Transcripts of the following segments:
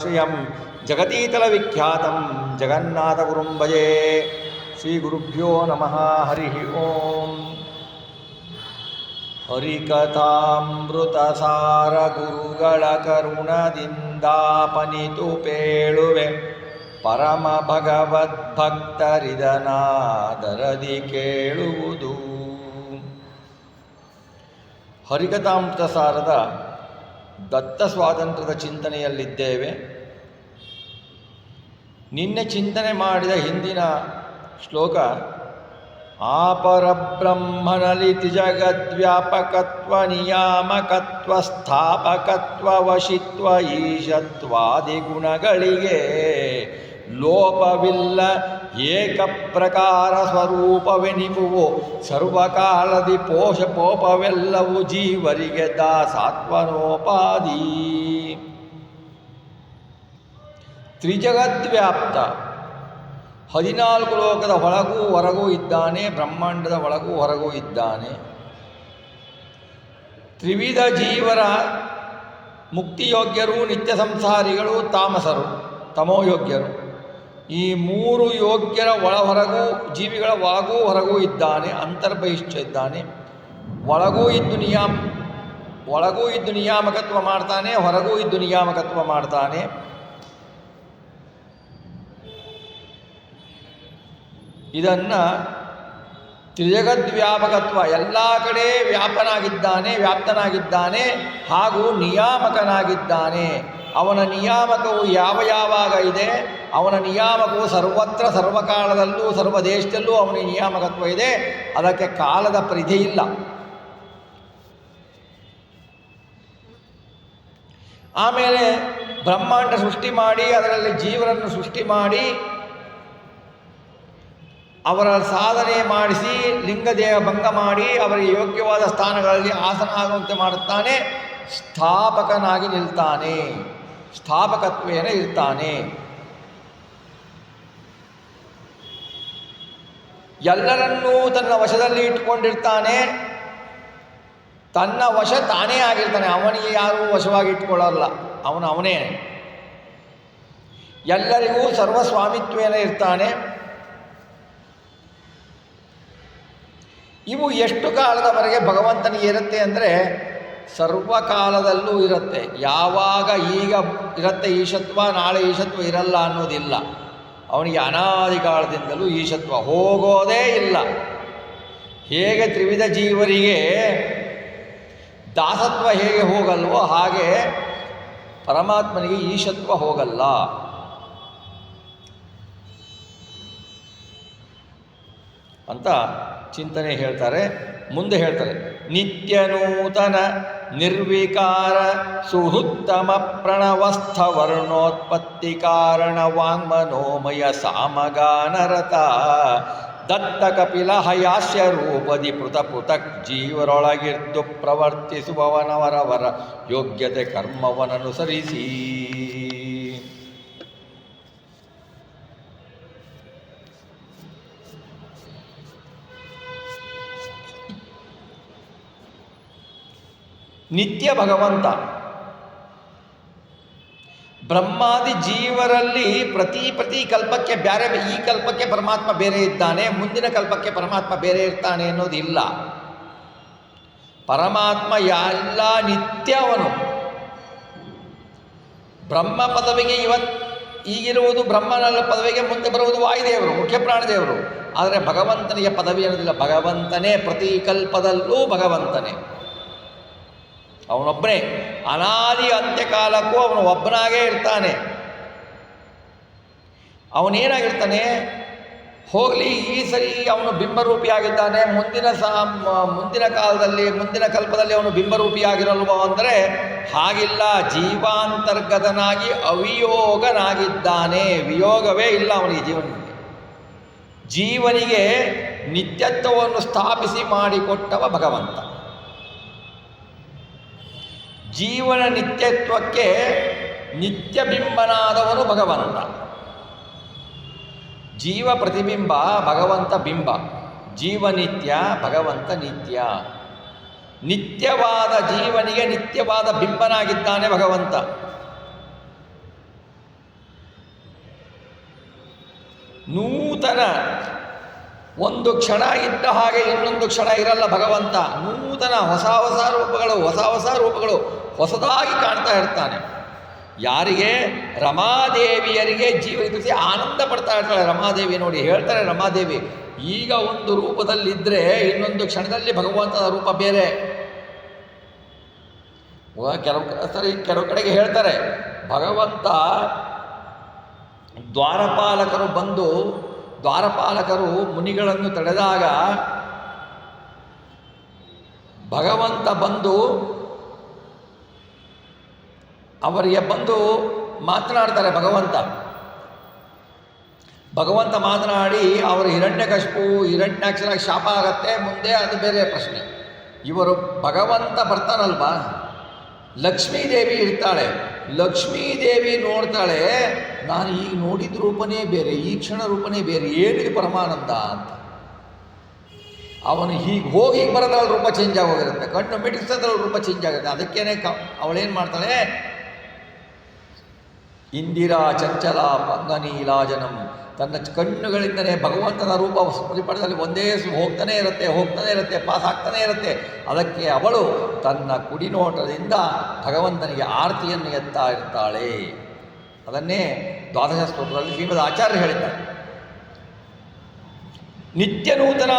ಶ್ರಿಯಂ ಜಗತೀತಲವಿಖ್ಯಾತಂ ಜಗನ್ನಾಥಗುರುಂ ಭಜೆ. ಶ್ರೀಗುರುಭ್ಯೋ ನಮಃ. ಹರಿ ಓಂ. ಹರಿಕಥಾಮೃತಸಾರ ಗುರುಗಳ ಕರುಣದಿಂದಾಪನಿತು ಪೇಳುವೆ ಪರಮ ಭಗವದ್ಭಕ್ತರಿದನಾದರದಿ ಕೇಳುವುದು. ಹರಿಕಥಾಮೃತಸಾರದ ದತ್ತ ಸ್ವಾತಂತ್ರ್ಯದ ಚಿಂತನೆಯಲ್ಲಿದ್ದೇವೆ. ನಿನ್ನೆ ಚಿಂತನೆ ಮಾಡಿದ ಹಿಂದಿನ ಶ್ಲೋಕ ಆಪರಬ್ರಹ್ಮನಲ್ಲಿ ತ್ರಿಜಗದ್ವ್ಯಾಪಕತ್ವ ನಿಯಾಮಕತ್ವ ಸ್ಥಾಪಕತ್ವ ವಶಿತ್ವ ಈಶತ್ವಾದಿ ಗುಣಗಳಿಗೆ ಲೋಪವಿಲ್ಲ ಏಕಪ್ರಕಾರ ಸ್ವರೂಪವೆನಿಪುವು ಸರ್ವಕಾಲದಿ ಪೋಷಪೋಪವೆಲ್ಲವೂ ಜೀವರಿಗೆ ದಾಸಾತ್ವನೋಪಾದಿ. ತ್ರಿಜಗದ್ವ್ಯಾಪ್ತ 14 ಲೋಕದ ಒಳಗೂ ಹೊರಗೂ ಇದ್ದಾನೆ, ಬ್ರಹ್ಮಾಂಡದ ಒಳಗೂ ಹೊರಗೂ ಇದ್ದಾನೆ. ತ್ರಿವಿಧ ಜೀವರ ಮುಕ್ತಿಯೋಗ್ಯರು, ನಿತ್ಯ ಸಂಸಾರಿಗಳು, ತಾಮಸರು, ತಮೋಯೋಗ್ಯರು. ಈ 3 ಯೋಗ್ಯರ ಒಳ ಹೊರಗೂ ಜೀವಿಗಳ ಒಳಗೂ ಹೊರಗೂ ಇದ್ದಾನೆ, ಅಂತರ್ಬಹಿಷ್ಠ ಇದ್ದಾನೆ. ಒಳಗೂ ಇದ್ದು ನಿಯಾಮಕತ್ವ ಮಾಡ್ತಾನೆ, ಹೊರಗೂ ಇದ್ದು ನಿಯಾಮಕತ್ವ ಮಾಡ್ತಾನೆ. ಇದನ್ನು ತ್ರಿಜಗದ್ವ್ಯಾಪಕತ್ವ, ಎಲ್ಲ ಕಡೆ ವ್ಯಾಪ್ತನಾಗಿದ್ದಾನೆ ಹಾಗೂ ನಿಯಾಮಕನಾಗಿದ್ದಾನೆ. ಅವನ ನಿಯಾಮಕವು ಯಾವಾಗ ಇದೆ, ಅವನ ನಿಯಾಮಕವು ಸರ್ವತ್ರ ಸರ್ವಕಾಲದಲ್ಲೂ ಸರ್ವದೇಶದಲ್ಲೂ ಅವನ ನಿಯಾಮಕತ್ವ ಇದೆ. ಅದಕ್ಕೆ ಕಾಲದ ಪರಿಧಿ ಇಲ್ಲ. ಆಮೇಲೆ ಬ್ರಹ್ಮಾಂಡ ಸೃಷ್ಟಿ ಮಾಡಿ ಅದರಲ್ಲಿ ಜೀವರನ್ನು ಸೃಷ್ಟಿ ಮಾಡಿ ಅವರ ಸಾಧನೆ ಮಾಡಿಸಿ ಲಿಂಗದೇಹ ಭಂಗ ಮಾಡಿ ಅವರಿಗೆ ಯೋಗ್ಯವಾದ ಸ್ಥಾನಗಳಲ್ಲಿ ಆಸನ ಆಗುವಂತೆ ಮಾಡುತ್ತಾನೆ. ಸ್ಥಾಪಕನಾಗಿ ನಿಲ್ತಾನೆ, ಸ್ಥಾಪಕತ್ವೇನ ಇರ್ತಾನೆ. ಎಲ್ಲರನ್ನೂ ತನ್ನ ವಶದಲ್ಲಿ ಇಟ್ಕೊಂಡಿರ್ತಾನೆ. ತನ್ನ ವಶ ತಾನೇ ಆಗಿರ್ತಾನೆ. ಅವನಿಗೆ ಯಾರೂ ವಶವಾಗಿ ಇಟ್ಕೊಳ್ಳಲ್ಲ, ಅವನೇ. ಎಲ್ಲರಿಗೂ ಸರ್ವಸ್ವಾಮಿತ್ವೇನ ಇರ್ತಾನೆ. ಇವು ಎಷ್ಟು ಕಾಲದವರೆಗೆ ಭಗವಂತನಿಗೆ ಇರುತ್ತೆ ಅಂದರೆ ಸರ್ವಕಾಲದಲ್ಲೂ ಇರುತ್ತೆ. ಯಾವಾಗ ಈಗ ಇರುತ್ತೆ ಈಶತ್ವ, ನಾಳೆ ಈಶತ್ವ ಇರಲ್ಲ ಅನ್ನೋದಿಲ್ಲ. ಅವನಿಗೆ ಅನಾದಿ ಕಾಲದಿಂದಲೂ ಈಶತ್ವ ಹೋಗೋದೇ ಇಲ್ಲ. ಹೇಗೆ ತ್ರಿವಿಧ ಜೀವರಿಗೆ ದಾಸತ್ವ ಹೇಗೆ ಹೋಗಲ್ವೋ ಹಾಗೆ ಪರಮಾತ್ಮನಿಗೆ ಈಶತ್ವ ಹೋಗಲ್ಲ ಅಂತ ಚಿಂತನೆ ಹೇಳ್ತಾರೆ. ಮುಂದೆ ಹೇಳ್ತಾರೆ, ನಿತ್ಯ ನೂತನ ನಿರ್ವಿಕಾರ ಸುಹೃತ್ತಮ ಪ್ರಣವಸ್ಥ ವರ್ಣೋತ್ಪತ್ತಿ ಕಾರಣ ವಾಂಗ್ಮನೋಮಯ ಸಾಮಗಾನರತ ದತ್ತ ಕಪಿಲ ಹಯಾಸ್ಯ ರೂಪದಿ ಪೃಥಕ್ ಜೀವರೊಳಗಿರ್ದು ಪ್ರವರ್ತಿಸುವವನವರವರ ಯೋಗ್ಯತೆ ಕರ್ಮವನನುಸರಿಸಿ. ನಿತ್ಯ ಭಗವಂತ ಬ್ರಹ್ಮಾದಿ ಜೀವರಲ್ಲಿ ಪ್ರತಿ ಕಲ್ಪಕ್ಕೆ ಬೇರೆ, ಈ ಕಲ್ಪಕ್ಕೆ ಪರಮಾತ್ಮ ಬೇರೆ ಇದ್ದಾನೆ, ಮುಂದಿನ ಕಲ್ಪಕ್ಕೆ ಪರಮಾತ್ಮ ಬೇರೆ ಇರ್ತಾನೆ ಅನ್ನೋದಿಲ್ಲ. ಪರಮಾತ್ಮ ಎಲ್ಲ ನಿತ್ಯ ಅವನು. ಬ್ರಹ್ಮ ಪದವಿಗೆ ಈಗಿರುವುದು ಬ್ರಹ್ಮನ ಪದವಿಗೆ, ಮುಂದೆ ಬರುವುದು ವಾಯುದೇವರು, ಮುಖ್ಯ ಪ್ರಾಣದೇವರು. ಆದರೆ ಭಗವಂತನಿಗೆ ಪದವಿ ಅನ್ನೋದಿಲ್ಲ. ಭಗವಂತನೇ ಪ್ರತಿ ಕಲ್ಪದಲ್ಲೂ ಭಗವಂತನೇ, ಅವನೊಬ್ಬನೇ. ಅನಾದಿ ಅಂತ್ಯಕಾಲಕ್ಕೂ ಅವನು ಒಬ್ಬನಾಗೇ ಇರ್ತಾನೆ. ಅವನೇನಾಗಿರ್ತಾನೆ, ಹೋಗಲಿ ಈ ಸರಿ ಅವನು ಬಿಂಬರೂಪಿಯಾಗಿದ್ದಾನೆ, ಮುಂದಿನ ಕಾಲದಲ್ಲಿ ಮುಂದಿನ ಕಲ್ಪದಲ್ಲಿ ಅವನು ಬಿಂಬರೂಪಿಯಾಗಿರಲ್ವೋ ಅಂದರೆ ಹಾಗಿಲ್ಲ. ಜೀವಾಂತರ್ಗತನಾಗಿ ಅವಿಯೋಗನಾಗಿದ್ದಾನೆ. ವಿಯೋಗವೇ ಇಲ್ಲ ಅವನಿಗೆ. ಜೀವನಿಗೆ ನಿತ್ಯತ್ವವನ್ನು ಸ್ಥಾಪಿಸಿ ಮಾಡಿಕೊಟ್ಟವ ಭಗವಂತ. ಜೀವನ ನಿತ್ಯತ್ವಕ್ಕೆ ನಿತ್ಯಬಿಂಬನಾದವನು ಭಗವಂತ. ಜೀವ ಪ್ರತಿಬಿಂಬ, ಭಗವಂತ ಬಿಂಬ. ಜೀವ ನಿತ್ಯ, ಭಗವಂತ ನಿತ್ಯ. ನಿತ್ಯವಾದ ಜೀವನಿಗೆ ನಿತ್ಯವಾದ ಬಿಂಬನಾಗಿದ್ದಾನೆ ಭಗವಂತ. ನೂತನ. ಒಂದು ಕ್ಷಣ ಇದ್ದ ಹಾಗೆ ಇನ್ನೊಂದು ಕ್ಷಣ ಇರಲ್ಲ ಭಗವಂತ. ನೂತನ ಹೊಸ ಹೊಸ ರೂಪಗಳು ಹೊಸದಾಗಿ ಕಾಣ್ತಾ ಇರ್ತಾನೆ. ಯಾರಿಗೆ? ರಮಾದೇವಿಯರಿಗೆ ಜೀವನಿಸಿ ಆನಂದ ಪಡ್ತಾ ಇರ್ತಾಳೆ ರಮಾದೇವಿ. ನೋಡಿ ಹೇಳ್ತಾರೆ ರಮಾದೇವಿ, ಈಗ ಒಂದು ರೂಪದಲ್ಲಿದ್ದರೆ ಇನ್ನೊಂದು ಕ್ಷಣದಲ್ಲಿ ಭಗವಂತನ ರೂಪ ಬೇರೆ. ಕೆಲವು ಕಡೆಗೆ ಹೇಳ್ತಾರೆ ಭಗವಂತ ದ್ವಾರಪಾಲಕರು ಮುನಿಗಳನ್ನು ತಡೆದಾಗ ಭಗವಂತ ಅವರಿಗೆ ಮಾತನಾಡ್ತಾರೆ. ಭಗವಂತ ಮಾತನಾಡಿ ಅವರು ಹಿರಣ್ಯಾಕ್ಷರ ಶಾಪ ಆಗತ್ತೆ ಮುಂದೆ, ಅದು ಬೇರೆ ಪ್ರಶ್ನೆ. ಇವರು ಭಗವಂತ ಬರ್ತಾನಲ್ವಾ, ಲಕ್ಷ್ಮೀದೇವಿ ಇರ್ತಾಳೆ. ಲಕ್ಷ್ಮೀದೇವಿ ನೋಡ್ತಾಳೆ, ನಾನು ಈಗ ನೋಡಿದ ರೂಪನೇ ಬೇರೆ, ಈ ಕ್ಷಣ ರೂಪನೇ ಬೇರೆ, ಏನಿದೆ ಪರಮಾನಂದ ಅಂತ. ಅವನು ಹೀಗೆ ಹೋಗಿ ಬರೋದ್ರಲ್ಲಿ ರೂಪ ಚೇಂಜ್ ಆಗೋಗಿರುತ್ತೆ, ಕಣ್ಣು ಮಿಡಿಸೋದ್ರಲ್ಲಿ ರೂಪ ಚೇಂಜ್ ಆಗುತ್ತೆ. ಅದಕ್ಕೇನೆ ಅವಳೇನು ಮಾಡ್ತಾಳೆ, ಇಂದಿರಾ ಚಂಚಲ ಪಂಗನೀಲಾಜನಂ, ತನ್ನ ಕಣ್ಣುಗಳಿಂದಲೇ ಭಗವಂತನ ರೂಪ ಪರಿಪಡದಲ್ಲಿ ಒಂದೇ ಹೋಗ್ತಾನೆ ಇರುತ್ತೆ, ಪಾಸ್ ಆಗ್ತಾನೆ ಇರುತ್ತೆ. ಅದಕ್ಕೆ ಅವಳು ತನ್ನ ಕುಡಿನೋಟದಿಂದ ಭಗವಂತನಿಗೆ ಆರತಿಯನ್ನು ಎತ್ತಾ ಇರ್ತಾಳೆ. ಅದನ್ನೇ ದ್ವಾದಶ ಸ್ತೋತ್ರದಲ್ಲಿ ಶ್ರೀಮದ್ ಆಚಾರ್ಯ ಹೇಳಿದ್ದಾರೆ. ನಿತ್ಯ ನೂತನ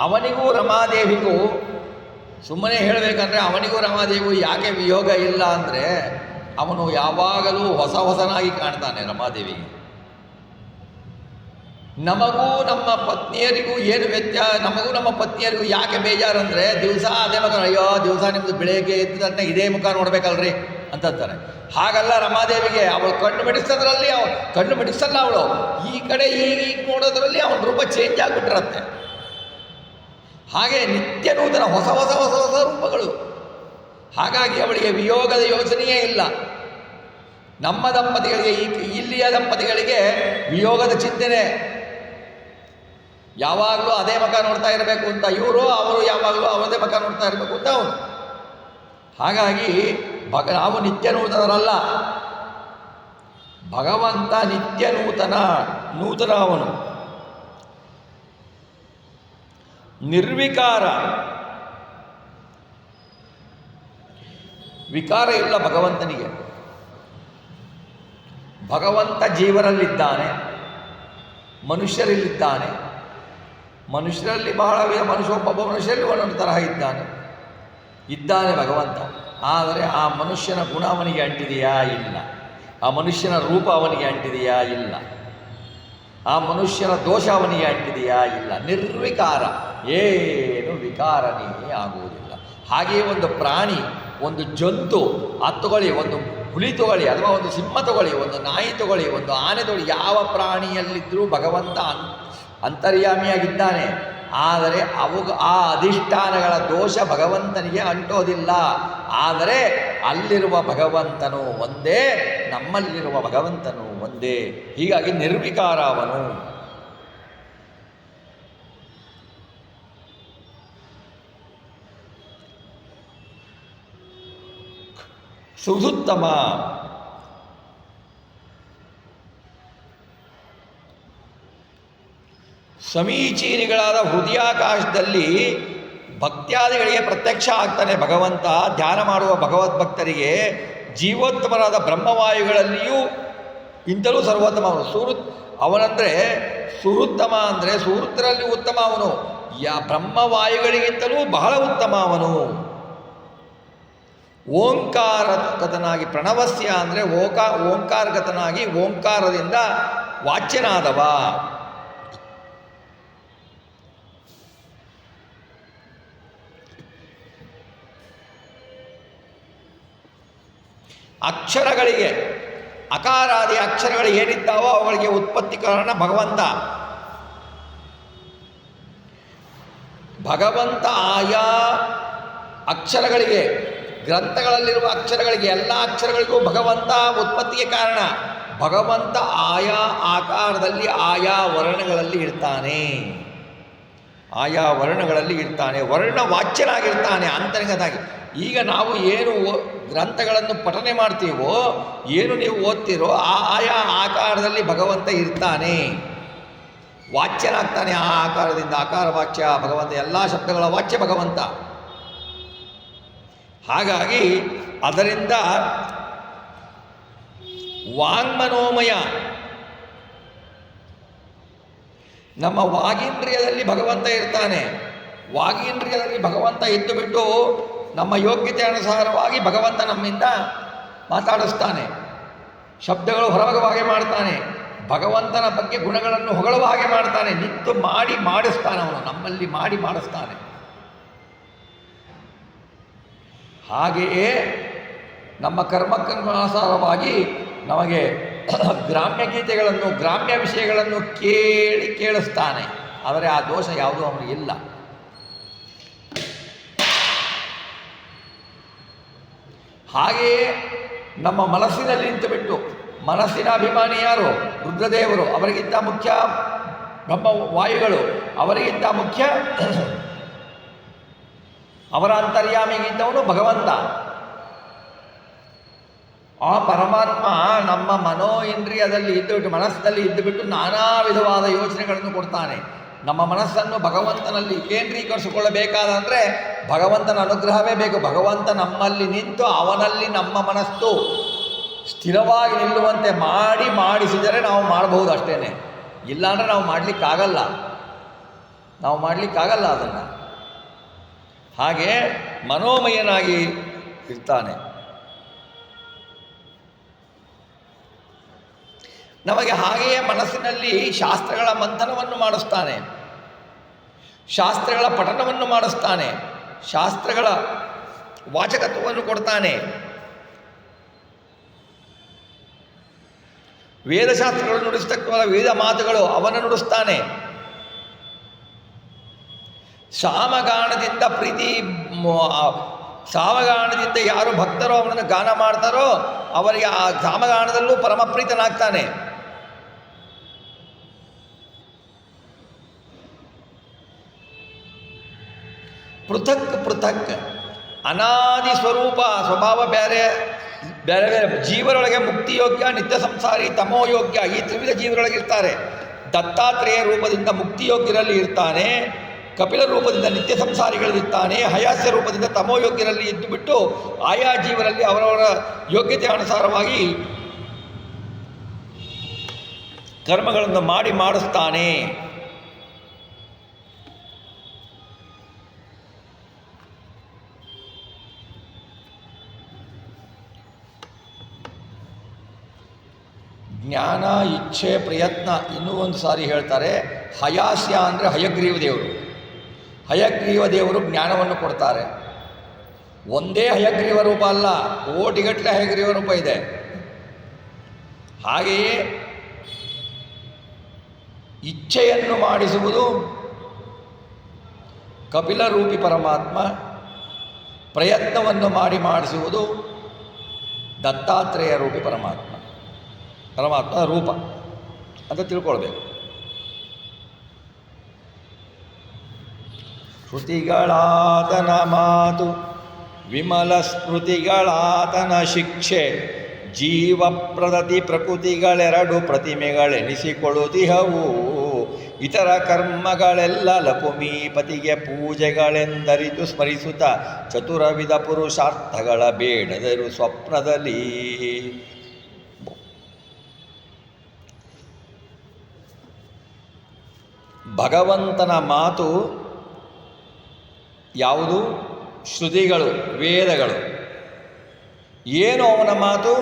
ಅವನಿಗೂ ರಮಾದೇವಿಗೂ, ಸುಮ್ಮನೆ ಹೇಳಬೇಕಂದ್ರೆ ಅವನಿಗೂ ರಮಾದೇವಿಗೂ ಯಾಕೆ ವಿಯೋಗ ಇಲ್ಲ ಅಂದರೆ ಅವನು ಯಾವಾಗಲೂ ಹೊಸನಾಗಿ ಕಾಣ್ತಾನೆ ರಮಾದೇವಿಗೆ. ನಮಗೂ ನಮ್ಮ ಪತ್ನಿಯರಿಗೂ ಏನು ನಮಗೂ ನಮ್ಮ ಪತ್ನಿಯರಿಗೂ ಯಾಕೆ ಬೇಜಾರಂದರೆ ದಿವಸ ಅದೇ ಮುಖ, ಅಯ್ಯೋ ದಿವಸ ನಿಮ್ಮದು ಬೆಳಗ್ಗೆ ಎದ್ದ ತಕ್ಷಣ ಇದೇ ಮುಖ ನೋಡ್ಬೇಕಲ್ರಿ ಅಂತಂತಾರೆ. ಹಾಗಲ್ಲ ರಮಾದೇವಿಗೆ, ಅವಳು ಕಣ್ಣು ಮಿಡಿಸಲ್ಲ ಅವಳು, ಈ ಕಡೆ ಈಗ ನೋಡೋದ್ರಲ್ಲಿ ಅವನ ರೂಪ ಚೇಂಜ್ ಆಗಿಬಿಟ್ಟಿರತ್ತೆ. ಹಾಗೆ ನಿತ್ಯ ನೂತನ ಹೊಸ ರೂಪಗಳು. ಹಾಗಾಗಿ ಅವಳಿಗೆ ವಿಯೋಗದ ಯೋಚನೆಯೇ ಇಲ್ಲ. ನಮ್ಮ ದಂಪತಿಗಳಿಗೆ, ಇಲ್ಲಿಯ ದಂಪತಿಗಳಿಗೆ ವಿಯೋಗದ ಚಿಂತನೆ, ಯಾವಾಗಲೂ ಅದೇ ಮುಖ ನೋಡ್ತಾ ಇರಬೇಕು ಅಂತ ಅವರು ಯಾವಾಗಲೂ ಅವರದೇ ಮುಖ ನೋಡ್ತಾ ಇರಬೇಕು ಅಂತ ಅವನು. ಹಾಗಾಗಿ ನಾವು ನಿತ್ಯ ನೂತನರಲ್ಲ, ಭಗವಂತ ನಿತ್ಯ ನೂತನ ಅವನು. ನಿರ್ವಿಕಾರ, ವಿಕಾರ ಇಲ್ಲ ಭಗವಂತನಿಗೆ. ಭಗವಂತ ಜೀವರಲ್ಲಿದ್ದಾನೆ, ಮನುಷ್ಯರಲ್ಲಿದ್ದಾನೆ. ಮನುಷ್ಯರಲ್ಲಿ ಬಹಳ ಒಬ್ಬೊಬ್ಬ ಮನುಷ್ಯರಲ್ಲಿ ಒಂದೊಂದು ತರಹ ಇದ್ದಾನೆ ಭಗವಂತ. ಆದರೆ ಆ ಮನುಷ್ಯನ ಗುಣ ಅವನಿಗೆ ಅಂಟಿದೆಯಾ? ಇಲ್ಲ. ಆ ಮನುಷ್ಯನ ರೂಪ ಅವನಿಗೆ ಅಂಟಿದೆಯಾ? ಇಲ್ಲ. ಆ ಮನುಷ್ಯನ ದೋಷ ಅವನಿಗೆ ಅಂಟಿದೆಯಾ? ಇಲ್ಲ. ನಿರ್ವಿಕಾರ, ಏನು ವಿಕಾರನೇ ಆಗುವುದಿಲ್ಲ. ಹಾಗೆಯೇ ಒಂದು ಪ್ರಾಣಿ, ಒಂದು ಜಂತು, ತಗೊಳ್ಳಿ, ಒಂದು ಹುಲಿ ತಗೊಳ್ಳಿ, ಅಥವಾ ಒಂದು ಸಿಂಹ ತಗೊಳ್ಳಿ, ಒಂದು ನಾಯಿ ತಗೊಳ್ಳಿ, ಒಂದು ಆನೆ ತಗೊಳ್ಳಿ, ಯಾವ ಪ್ರಾಣಿಯಲ್ಲಿದ್ದರೂ ಭಗವಂತ ಅಂತರ್ಯಾಮಿಯಾಗಿದ್ದಾನೆ. ಆದರೆ ಆ ಅಧಿಷ್ಠಾನಗಳ ದೋಷ ಭಗವಂತನಿಗೆ ಅಂಟೋದಿಲ್ಲ. ಆದರೆ ಅಲ್ಲಿರುವ ಭಗವಂತನು ಒಂದೇ, ನಮ್ಮಲ್ಲಿರುವ ಭಗವಂತನು ಒಂದೇ. ಹೀಗಾಗಿ ನಿರ್ವಿಕಾರ ಅವನು. ಸುಧುತ್ತಮ, ಸಮೀಚೀನಿಗಳಾದ ಹೃದಯಾಕಾಶದಲ್ಲಿ ಭಕ್ತ್ಯಾದಿಗಳಿಗೆ ಪ್ರತ್ಯಕ್ಷ ಆಗ್ತಾನೆ ಭಗವಂತ. ಧ್ಯಾನ ಮಾಡುವ ಭಗವದ್ಭಕ್ತರಿಗೆ ಜೀವೋತ್ತಮರಾದ ಬ್ರಹ್ಮವಾಯುಗಳಲ್ಲಿಯೂ ಇಂತಲೂ ಸರ್ವೋತ್ತಮ ಅವನು. ಅವನಂದರೆ ಸುರುತ್ತಮ ಅಂದರೆ ಸುಹೃತ್ತರಲ್ಲಿ ಉತ್ತಮ ಅವನು. ಬ್ರಹ್ಮವಾಯುಗಳಿಗಿಂತಲೂ ಬಹಳ ಉತ್ತಮ ಅವನು. ಓಂಕಾರಗತನಾಗಿ, ಪ್ರಣವಸ್ಯ ಅಂದರೆ ಓಂಕಾರಗತನಾಗಿ ಓಂಕಾರದಿಂದ ವಾಚ್ಯನಾದವ. ಅಕ್ಷರಗಳಿಗೆ, ಅಕಾರಾದಿ ಅಕ್ಷರಗಳು ಏನಿದ್ದಾವೋ ಅವುಗಳಿಗೆ ಉತ್ಪತ್ತಿ ಕಾರಣ ಭಗವಂತ. ಭಗವಂತ ಆಯಾ ಅಕ್ಷರಗಳಿಗೆ, ಗ್ರಂಥಗಳಲ್ಲಿರುವ ಅಕ್ಷರಗಳಿಗೆ, ಎಲ್ಲ ಅಕ್ಷರಗಳಿಗೂ ಭಗವಂತ ಉತ್ಪತ್ತಿಗೆ ಕಾರಣ. ಭಗವಂತ ಆಯಾ ಆಕಾರದಲ್ಲಿ ಆಯಾ ವರ್ಣಗಳಲ್ಲಿ ಇರ್ತಾನೆ, ವರ್ಣವಾಚ್ಯನಾಗಿರ್ತಾನೆ ಅಂತರ್ಗತನಾಗಿ. ಈಗ ನಾವು ಏನು ಗ್ರಂಥಗಳನ್ನು ಪಠನೆ ಮಾಡ್ತೀವೋ, ಏನು ನೀವು ಓದ್ತೀರೋ ಆಯಾ ಆಕಾರದಲ್ಲಿ ಭಗವಂತ ಇರ್ತಾನೆ, ವಾಚ್ಯನಾಗ್ತಾನೆ. ಆ ಆಕಾರದಿಂದ ಆಕಾರ ವಾಚ್ಯ ಭಗವಂತ, ಎಲ್ಲ ಶಬ್ದಗಳ ವಾಚ್ಯ ಭಗವಂತ. ಹಾಗಾಗಿ ಅದರಿಂದ ವಾಂಗ್ಮನೋಮಯ, ನಮ್ಮ ವಾಗೀಂದ್ರಿಯದಲ್ಲಿ ಭಗವಂತ ಇರ್ತಾನೆ. ವಾಗೀಂದ್ರಿಯದಲ್ಲಿ ಭಗವಂತ ಇದ್ದು ಬಿಟ್ಟು ನಮ್ಮ ಯೋಗ್ಯತೆ ಅನುಸಾರವಾಗಿ ಭಗವಂತ ನಮ್ಮಿಂದ ಮಾತಾಡಿಸ್ತಾನೆ, ಶಬ್ದಗಳು ಹೊರಬರುವ ಹಾಗೆ ಮಾಡ್ತಾನೆ, ಭಗವಂತನ ಬಗ್ಗೆ ಗುಣಗಳನ್ನು ಹೊಗಳುವ ಹಾಗೆ ಮಾಡ್ತಾನೆ, ನಿಂತು ಮಾಡಿಸ್ತಾನೆ. ಅವನು ನಮ್ಮಲ್ಲಿ ಮಾಡಿಸ್ತಾನೆ. ಹಾಗೆಯೇ ನಮ್ಮ ಕರ್ಮಕ್ಕನುಸಾರವಾಗಿ ನಮಗೆ ಗ್ರಾಮ್ಯ ಗೀತೆಗಳನ್ನು, ಗ್ರಾಮ್ಯ ವಿಷಯಗಳನ್ನು ಕೇಳಿಸ್ತಾನೆ. ಆದರೆ ಆ ದೋಷ ಯಾವುದೂ ಅವನಿಗೆ ಇಲ್ಲ. ಹಾಗೆಯೇ ನಮ್ಮ ಮನಸ್ಸಿನಲ್ಲಿ ನಿಂತುಬಿಟ್ಟು, ಮನಸ್ಸಿನ ಅಭಿಮಾನಿ ಯಾರು? ರುದ್ರದೇವರು. ಅವರಿಗಿಂತ ಮುಖ್ಯ ಬ್ರಹ್ಮ ವಾಯುಗಳು, ಅವರಿಗಿಂತ ಮುಖ್ಯ ಅವರ ಅಂತರ್ಯಾಮಿಗಿದ್ದವನು ಭಗವಂತ. ಆ ಪರಮಾತ್ಮ ನಮ್ಮ ಮನೋ ಇಂದ್ರಿಯದಲ್ಲಿ ಇದ್ದುಬಿಟ್ಟು, ಮನಸ್ಸಿನಲ್ಲಿ ಇದ್ದುಬಿಟ್ಟು ನಾನಾ ವಿಧವಾದ ಯೋಚನೆಗಳನ್ನು ಕೊಡ್ತಾನೆ. ನಮ್ಮ ಮನಸ್ಸನ್ನು ಭಗವಂತನಲ್ಲಿ ಕೇಂದ್ರೀಕರಿಸಿಕೊಳ್ಳಬೇಕಾದಂದರೆ ಭಗವಂತನ ಅನುಗ್ರಹವೇ ಬೇಕು. ಭಗವಂತ ನಮ್ಮಲ್ಲಿ ನಿಂತು ಅವನಲ್ಲಿ ನಮ್ಮ ಮನಸ್ಸು ಸ್ಥಿರವಾಗಿ ನಿಲ್ಲುವಂತೆ ಮಾಡಿಸಿದರೆ ನಾವು ಮಾಡಬಹುದು ಅಷ್ಟೇ. ಇಲ್ಲಾಂದರೆ ನಾವು ಮಾಡಲಿಕ್ಕಾಗಲ್ಲ ಅದನ್ನು. ಹಾಗೆ ಮನೋಮಯನಾಗಿ ಇರ್ತಾನೆ. ನಮಗೆ ಹಾಗೆಯೇ ಮನಸ್ಸಿನಲ್ಲಿ ಶಾಸ್ತ್ರಗಳ ಮಂಥನವನ್ನು ಮಾಡಿಸ್ತಾನೆ, ಶಾಸ್ತ್ರಗಳ ಪಠನವನ್ನು ಮಾಡಿಸ್ತಾನೆ, ಶಾಸ್ತ್ರಗಳ ವಾಚಕತ್ವವನ್ನು ಕೊಡ್ತಾನೆ. ವೇದಶಾಸ್ತ್ರಗಳು ನುಡಿಸ್ತಕ್ಕಂಥ ವೇದ ಮಾತುಗಳು ಅವನ ನುಡಿಸ್ತಾನೆ. ಸಾಮಗಾನದಿಂದ ಯಾರು ಭಕ್ತರೋ ಅವನನ್ನು ಗಾನ ಮಾಡ್ತಾರೋ ಅವರಿಗೆ ಆ ಸಾಮಗಾನದಲ್ಲೂ ಪರಮಪ್ರೀತನಾಗ್ತಾನೆ. ಪೃಥಕ್ ಅನಾದಿ ಸ್ವಭಾವ ಬೇರೆ ಬೇರೆ ಜೀವರೊಳಗೆ ಮುಕ್ತಿಯೋಗ್ಯ, ನಿತ್ಯ ಸಂಸಾರಿ, ತಮೋಯೋಗ್ಯ, ಈ ತ್ರಿವಿಧ ಜೀವರೊಳಗೆ ಇರ್ತಾರೆ. ದತ್ತಾತ್ರೇಯ ರೂಪದಿಂದ ಮುಕ್ತಿಯೋಗ್ಯರಲ್ಲಿ ಇರ್ತಾನೆ, ಕಪಿಲ ರೂಪದಿಂದ ನಿತ್ಯ ಸಂಸಾರಿಗಳಲ್ಲಿರ್ತಾನೆ, ಹಯಾಸ್ಯ ರೂಪದಿಂದ ತಮೋಯೋಗ್ಯರಲ್ಲಿ ಇದ್ದು ಬಿಟ್ಟು ಆಯಾ ಜೀವರಲ್ಲಿ ಅವರವರ ಯೋಗ್ಯತೆ ಅನುಸಾರವಾಗಿ ಕರ್ಮಗಳನ್ನು ಮಾಡಿಸ್ತಾನೆ. ಜ್ಞಾನ, ಇಚ್ಛೆ, ಪ್ರಯತ್ನ ಇನ್ನೂ ಒಂದು ಸಾರಿ ಹೇಳ್ತಾರೆ. ಹಯಾಸ್ಯ ಅಂದರೆ ಹಯಗ್ರೀವ ದೇವರು. ಹಯಗ್ರೀವ ದೇವರು ಜ್ಞಾನವನ್ನು ಕೊಡ್ತಾರೆ. ಒಂದೇ ಹಯಗ್ರೀವ ರೂಪ ಅಲ್ಲ, ಕೋಟಿಗಟ್ಟಲೆ ಹಯಗ್ರೀವ ರೂಪ ಇದೆ. ಹಾಗೆಯೇ ಇಚ್ಛೆಯನ್ನು ಮಾಡಿಸುವುದು ಕಪಿಲ ರೂಪಿ ಪರಮಾತ್ಮ, ಪ್ರಯತ್ನವನ್ನು ಮಾಡಿಸುವುದು ದತ್ತಾತ್ರೇಯ ರೂಪಿ ಪರಮಾತ್ಮ ರೂಪ ಅಂತ ತಿಳ್ಕೊಳ್ಬೇಕು. ಶ್ರುತಿಗಳಾತನ ಮಾತು, ವಿಮಲ ಸ್ಮೃತಿಗಳಾತನ ಶಿಕ್ಷೆ, ಜೀವಪ್ರದತಿ ಪ್ರಕೃತಿಗಳೆರಡು ಪ್ರತಿಮೆಗಳೆನಿಸಿಕೊಳ್ಳುತ್ತಿಹವು. ಇತರ ಕರ್ಮಗಳೆಲ್ಲ ಲಕುಮೀಪತಿಗೆ ಪೂಜೆಗಳೆಂದರಿತು ಸ್ಮರಿಸುತ್ತ ಚತುರವಿಧ ಪುರುಷಾರ್ಥಗಳ ಬೇಡದರು ಸ್ವಪ್ನದಲ್ಲಿ. ಭಗವಂತನ ಮಾತು ಯಾವುದು? ಶ್ರುತಿಗಳು, ವೇದಗಳು. ಏನು ಅವನ ಮಾತು?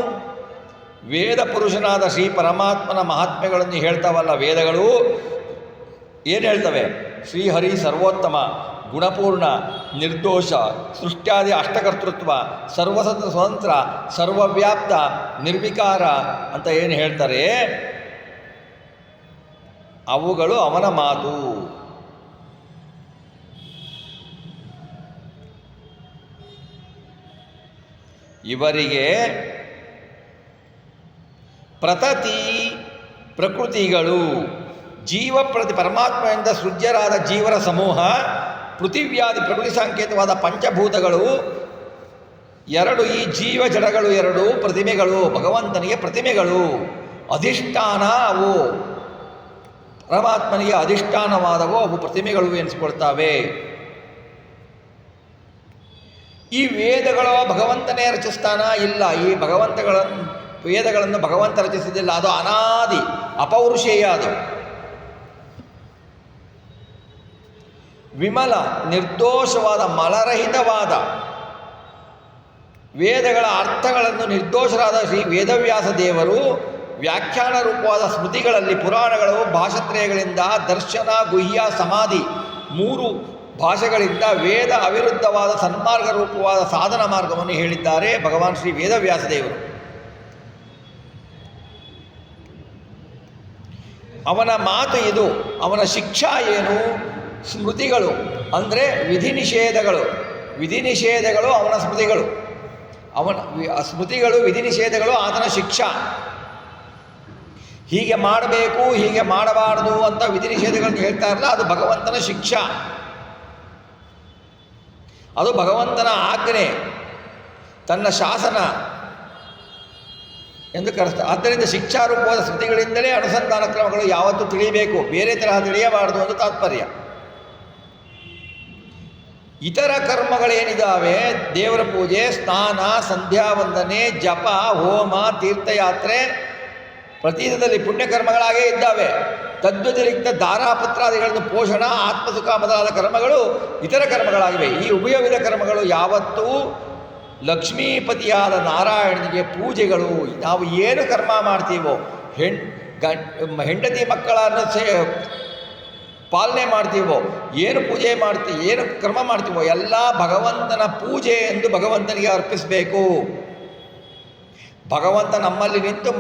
ವೇದ ಪುರುಷನಾದ ಶ್ರೀ ಪರಮಾತ್ಮನ ಮಹಾತ್ಮೆಗಳನ್ನು ಹೇಳ್ತಾವಲ್ಲ ವೇದಗಳು. ಏನು ಹೇಳ್ತವೆ? ಶ್ರೀಹರಿ ಸರ್ವೋತ್ತಮ, ಗುಣಪೂರ್ಣ, ನಿರ್ದೋಷ, ಸೃಷ್ಟ್ಯಾದಿ ಅಷ್ಟಕರ್ತೃತ್ವ, ಸ್ವತಂತ್ರ, ಸರ್ವವ್ಯಾಪ್ತ, ನಿರ್ವಿಕಾರ ಅಂತ ಏನು ಹೇಳ್ತಾರೆ, ಅವುಗಳು ಅವನ ಮಾತು. ಇವರಿಗೆ ಪ್ರಕೃತಿಗಳು, ಪರಮಾತ್ಮದಿಂದ ಸೃಜ್ಯರಾದ ಜೀವರ ಸಮೂಹ, ಪೃಥಿವ್ಯಾದಿ ಪ್ರಕೃತಿ ಸಂಕೇತವಾದ ಪಂಚಭೂತಗಳು ಎರಡು ಈ ಜೀವ ಜಡಗಳು ಎರಡು ಪ್ರತಿಮೆಗಳು, ಭಗವಂತನಿಗೆ ಪ್ರತಿಮೆಗಳು, ಅಧಿಷ್ಠಾನ ಅವು, ಪರಮಾತ್ಮನಿಗೆ ಅಧಿಷ್ಠಾನವಾದವು, ಅವು ಪ್ರತಿಮೆಗಳು ಎನಿಸಿಕೊಳ್ತಾವೆ. ಈ ವೇದಗಳ ಭಗವಂತನೇ ರಚಿಸ್ತಾನ? ಇಲ್ಲ, ಈ ವೇದಗಳನ್ನು ಭಗವಂತ ರಚಿಸಿದಿಲ್ಲ. ಅದು ಅನಾದಿ ಅಪೌರುಷೇಯ. ಅದು ವಿಮಲ ನಿರ್ದೋಷವಾದ ಮಲರಹಿತವಾದ ವೇದಗಳ ಅರ್ಥಗಳನ್ನು ನಿರ್ದೋಷರಾದ ಶ್ರೀ ವೇದವ್ಯಾಸ ದೇವರು ವ್ಯಾಖ್ಯಾನ ರೂಪವಾದ ಸ್ಮೃತಿಗಳಲ್ಲಿ, ಪುರಾಣಗಳು, ಭಾಷತ್ರಯಗಳಿಂದ, ದರ್ಶನ, ಗುಹ್ಯ, ಸಮಾಧಿ 3 ಭಾಷೆಗಳಿಂದ ವೇದ ಅವಿರುದ್ಧವಾದ ಸನ್ಮಾರ್ಗ ರೂಪವಾದ ಸಾಧನ ಮಾರ್ಗವನ್ನು ಹೇಳಿದ್ದಾರೆ ಭಗವಾನ್ ಶ್ರೀ ವೇದವ್ಯಾಸ ದೇವರು. ಅವನ ಮಾತು ಇದು. ಅವನ ಶಿಕ್ಷಾ ಏನು? ಸ್ಮೃತಿಗಳು ಅಂದರೆ ವಿಧಿ ನಿಷೇಧಗಳು ಅವನ ಸ್ಮೃತಿಗಳು. ಅವನ ಸ್ಮೃತಿಗಳು, ವಿಧಿ ನಿಷೇಧಗಳು ಆತನ ಶಿಕ್ಷಾ. ಹೀಗೆ ಮಾಡಬೇಕು, ಹೀಗೆ ಮಾಡಬಾರ್ದು ಅಂತ ವಿಧಿ ನಿಷೇಧಗಳನ್ನು ಹೇಳ್ತಾ ಇರಲ್ಲ, ಅದು ಭಗವಂತನ ಶಿಕ್ಷಾ, ಅದು ಭಗವಂತನ ಆಜ್ಞೆ, ತನ್ನ ಶಾಸನ ಎಂದು ಕರೆಸ್ತಾರೆ. ಆದ್ದರಿಂದ ಶಿಕ್ಷಾರೂಪವಾದ ಸ್ಮೃತಿಗಳಿಂದಲೇ ಅನುಸಂಧಾನ ಕ್ರಮಗಳು ಯಾವತ್ತೂ ತಿಳಿಯಬೇಕು, ಬೇರೆ ತರಹ ತಿಳಿಯಬಾರದು ಅಂತ ತಾತ್ಪರ್ಯ. ಇತರ ಕರ್ಮಗಳೇನಿದ್ದಾವೆ, ದೇವರ ಪೂಜೆ, ಸ್ನಾನ, ಸಂಧ್ಯಾ ವಂದನೆ, ಜಪ, ಹೋಮ, ತೀರ್ಥಯಾತ್ರೆ ಪ್ರತೀತದಲ್ಲಿ ಪುಣ್ಯಕರ್ಮಗಳಾಗೇ ಇದ್ದಾವೆ. ತದ್ವ್ಯತಿರಿಕ್ತ ದಾರಾಪತ್ರಾದಿಗಳನ್ನು ಪೋಷಣ, ಆತ್ಮಸುಖ ಮೊದಲಾದ ಕರ್ಮಗಳು ಇತರ ಕರ್ಮಗಳಾಗಿವೆ. ಈ ಉಭಯವಿಧ ಕರ್ಮಗಳು ಯಾವತ್ತೂ ಲಕ್ಷ್ಮೀಪತಿಯಾದ ನಾರಾಯಣನಿಗೆ ಪೂಜೆಗಳು. ನಾವು ಏನು ಕರ್ಮ ಮಾಡ್ತೀವೋ, ಹೆಂಡತಿ ಮಕ್ಕಳನ್ನು ಪಾಲನೆ ಮಾಡ್ತೀವೋ, ಏನು ಪೂಜೆ ಮಾಡ್ತೀವಿ, ಏನು ಕರ್ಮ ಮಾಡ್ತೀವೋ ಎಲ್ಲ ಭಗವಂತನ ಪೂಜೆ ಎಂದು ಭಗವಂತನಿಗೆ ಅರ್ಪಿಸಬೇಕು. ಭಗವಂತ ನಮ್ಮಲ್ಲಿ ನಿಂತು